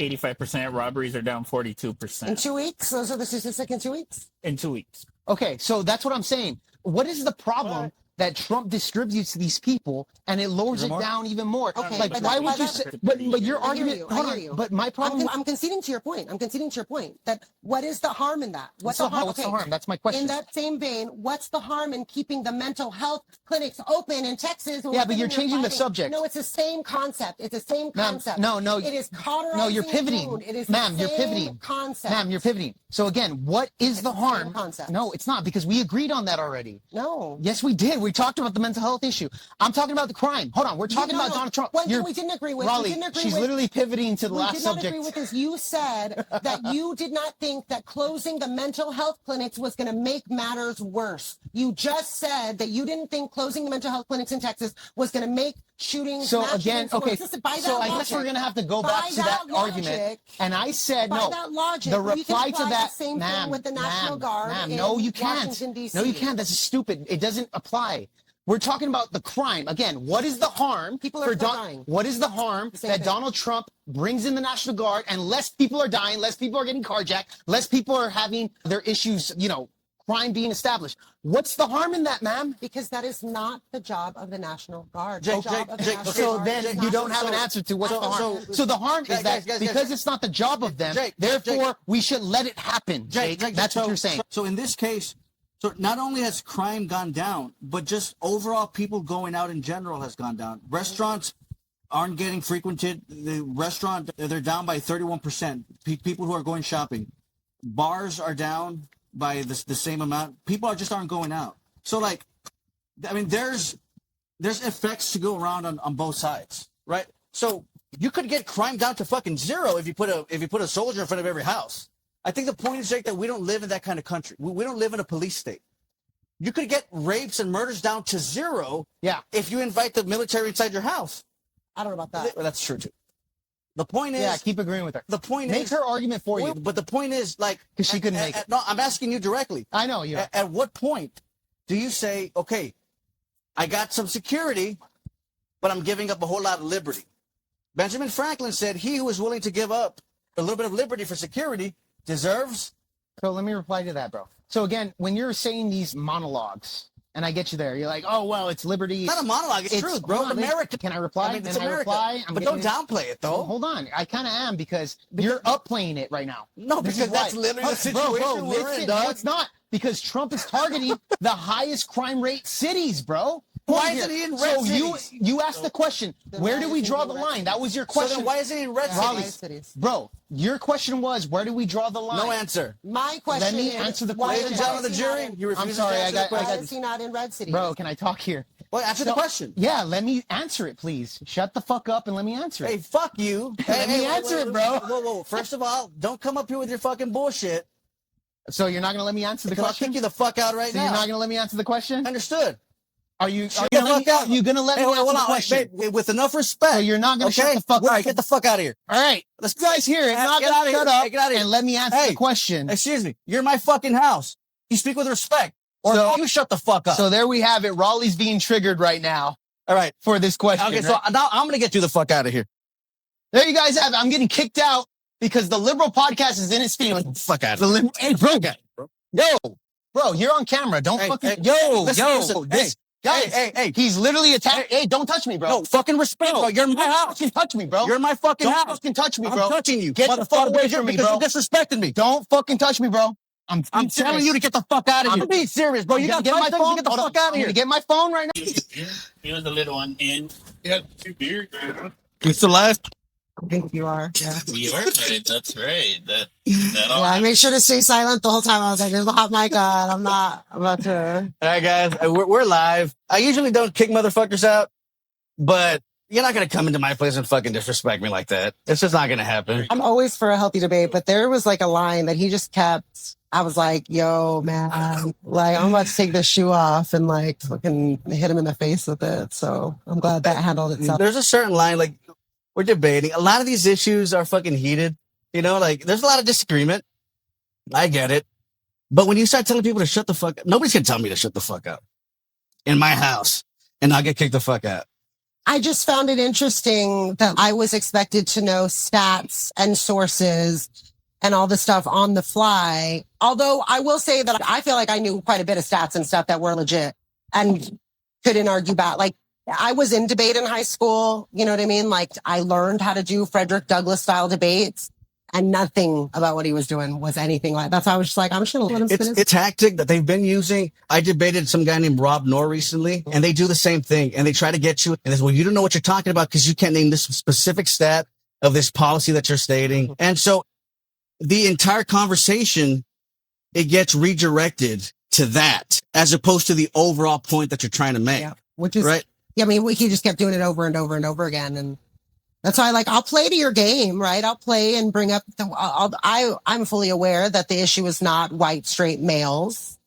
85%. Robberies are down 42%. In 2 weeks? Those are the statistics in 2 weeks? In 2 weeks. Okay, so that's what I'm saying. What is the problem that Trump distributes to these people and it lowers it down even more? Okay, like, but why that- would you but say, that- but your I hear argument, you, I hold hear on, you. but my problem, I'm conceding to your point. I'm conceding to your point that what is the harm in that? what's the harm? That's my question. In that same vein, what's the harm in keeping the mental health clinics open in Texas? Yeah, but you're changing the subject. No, it's the same concept. It's the same Ma'am, concept. no, It is cauterizing. no, you're the pivoting. wound. It is Ma'am, the you're same pivoting. concept. Ma'am, you're pivoting. So again, what is the the same harm? concept. No, it's not because we agreed on that already. No. Yes, we did. We talked about the mental health issue. I'm talking about the crime. Hold on. We're talking about Donald Trump. One thing You're- we didn't agree with. Raleigh, we didn't agree she's with, literally pivoting to the we last did not subject. agree with this. You said that you did not think that closing the mental health clinics was going to make matters worse. You just said that you didn't think closing the mental health clinics in Texas was going to make shootings. So mass again, shootings worse. okay, Listen, by so that I guess logic- we're going to have to go by back to that argument. logic- And I said, by no, that logic, the we can reply to apply that, the same ma'am, thing with the National Guard ma'am, no, in you can't. Washington, D.C. No, you can't. That's stupid. It doesn't apply. We're talking about the crime. Again, what is the harm People are dying. What is the harm same that thing. Donald Trump brings in the National Guard and less people are dying, less people are getting carjacked, less people are having their issues, crime being established? What's the harm in that, ma'am? Because that is not the job of the National Guard. Jake, The job of the Jake, National So Guard then is you not don't to- have an answer to what's so- the harm. so- So the harm is that guys, because it's not the job of them, Jake, therefore we should let it happen. Jake, that's what you're saying. So in this case, so not only has crime gone down, but just overall people going out in general has gone down. Restaurants aren't getting frequented. They're down by 31%. People who are going shopping. Bars are down by the same amount. People aren't going out. So there's effects to go around on both sides, right? So you could get crime down to fucking zero if you put a soldier in front of every house. I think the point is, Jake, that we don't live in that kind of country. We don't live in a police state. You could get rapes and murders down to zero if you invite the military inside your house. I don't know about that. Well, that's true, too. The point is... Yeah, keep agreeing with her. The point Make is... her argument for you. But the point is, Because she couldn't make it. No, I'm asking you directly. I know you. At what point do you say, okay, I got some security, but I'm giving up a whole lot of liberty? Benjamin Franklin said, he who is willing to give up a little bit of liberty for security deserves... So let me reply to that, bro. So again, when you're saying these monologues, and I get you there, you're like, oh, well, it's liberty. It's not a monologue, it's truth, bro. Hold on, America. Can I reply? It's Can I America. reply? But don't downplay it, though. Hold on. I kind of am because you're upplaying it right now. No, This because is why. that's literally the Bro, situation we're listen, in, no, dog. it's not. Because Trump is targeting the highest crime rate cities, bro. Why Here. isn't he in red So cities? you asked the question, where do we draw the line? That was your So question. then why isn't he in red Raleigh, cities? bro, your question was, where do we draw the line? No answer. My question me is, answer the why question. Ladies and is gentlemen of the he not jury, in- you refuse sorry, to I answer got- the I Why question. is he not in red cities? Bro, can I talk here? Well, answer the question. Yeah, let me answer it, please. Shut the fuck up and let me answer it. Hey, fuck you. Let me answer it, bro. Whoa. First of all, don't come up here with your fucking bullshit. So you're not going to let me answer the Because I'll question? kick you the fuck out right So now. you're not going to let me answer the question? Understood. Are you Shut going the fuck out. to let me Hey, answer hold the on, question? babe, with enough respect. So you're not going to okay? shut the fuck All up? right, get the fuck out of here. All right. Let's You guys hear it. Not Get going out to of shut here. up Hey, get out of here. and let me answer Hey. the question. Excuse me. You're in my fucking house. You speak with respect. Or So- you shut the fuck up. So there we have it. Raleigh's being triggered right now all right. for this question. Okay, right? so now I'm going to get you the fuck out of here. There you guys have it. I'm getting kicked out because the liberal podcast is in its feelings. Fuck out The of here. hey, bro, yo, bro, you're on camera. Don't Hey, fucking, hey, yo, listen, yo, listen, this, Guys, hey. he's literally attacking. Hey, don't touch me, bro. No, fucking respect, bro. You're in my house. Don't touch me, bro. You're in my fucking Don't house. fucking touch me, bro. I'm touching you. Get the fuck away from me, because bro. you're disrespecting me. Don't fucking touch me, bro. I'm telling you to get the fuck out of here. I'm being serious, bro. You gotta get my phone. Get the fuck out of here. Get my phone right now. He was the little one in. He had 2 beers. It's the last. I think you are. Yeah. You are right. That's right. That all. Yeah, I made sure to stay silent the whole time. I was like, there's a hot mic on. I'm not about to. All right, guys, we're live. I usually don't kick motherfuckers out, but you're not gonna come into my place and fucking disrespect me like that. It's just not gonna happen. I'm always for a healthy debate, but there was like a line that he just kept. I was like, yo, man, like I'm about to take this shoe off and like fucking hit him in the face with it. So I'm glad that handled itself. There's a certain line, like we're debating. A lot of these issues are fucking heated. You know, like there's a lot of disagreement. I get it. But when you start telling people to shut the fuck up, nobody's gonna tell me to shut the fuck up in my house and I'll get kicked the fuck out. I just found it interesting that I was expected to know stats and sources and all the stuff on the fly. Although I will say that I feel like I knew quite a bit of stats and stuff that were legit and couldn't argue about. Like I was in debate in high school. You know what I mean? Like I learned how to do Frederick Douglass style debates and nothing about what he was doing was anything like that. That's why I was just like, I'm just going to let him spin It's a tactic that they've been using. I debated some guy named Rob Knorr recently, and they do the same thing. And they try to get you, and they say, well, you don't know what you're talking about because you can't name this specific stat of this policy that you're stating. And so the entire conversation, it gets redirected to that as opposed to the overall point that you're trying to make. Yeah, which is, right. Yeah, I mean, he just kept doing it over and over and over again. And that's why, like, I'll play to your game, right? I'll play and bring up I'm fully aware that the issue is not white, straight males,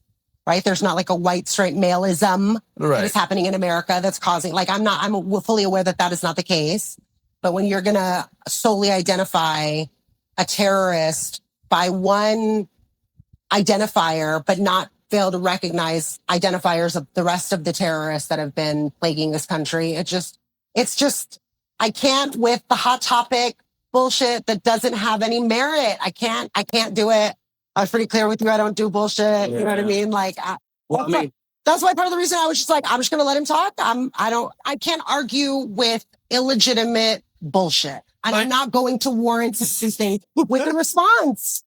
right? There's not like a white, straight maleism that is happening in America that's causing, like, I'm fully aware that that is not the case. But when you're going to solely identify a terrorist by one identifier, but not fail to recognize identifiers of the rest of the terrorists that have been plaguing this country, it's just, I can't with the hot topic bullshit that doesn't have any merit. I can't do it. I was pretty clear with you. I don't do bullshit. Yeah. You know what I mean? Like, that's why part of the reason I was just like, I'm just going to let him talk. I can't argue with illegitimate bullshit. I'm not going to warrant something with a response.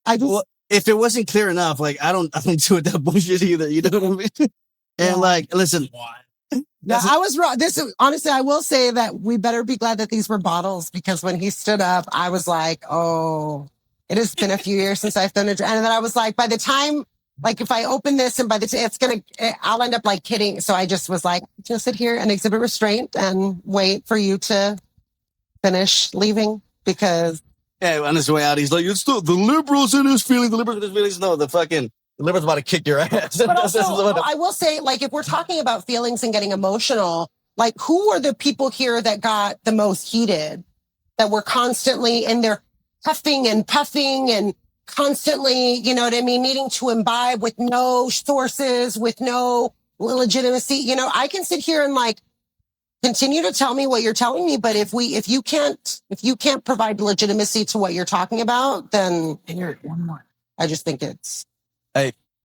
If it wasn't clear enough, like I don't do it that bullshit either. You know what I mean? And like, listen. No, I was wrong. Honestly, I will say that we better be glad that these were bottles because when he stood up, I was like, oh, it has been a few years since I've done it. And then I was like, by the time, like if I open this and by the time I'll end up like kidding. So I just was like, just sit here and exhibit restraint and wait for you to finish leaving because. Yeah, on his way out, he's like, it's the liberals in his feelings, No, the liberals about to kick your ass. But also, I will say, like, if we're talking about feelings and getting emotional, like, who are the people here that got the most heated, that were constantly in there huffing and puffing and constantly, you know what I mean, needing to imbibe with no sources, with no legitimacy? You know, I can sit here and like continue to tell me what you're telling me, but if you can't provide legitimacy to what you're talking about, then I just think it's. Hey,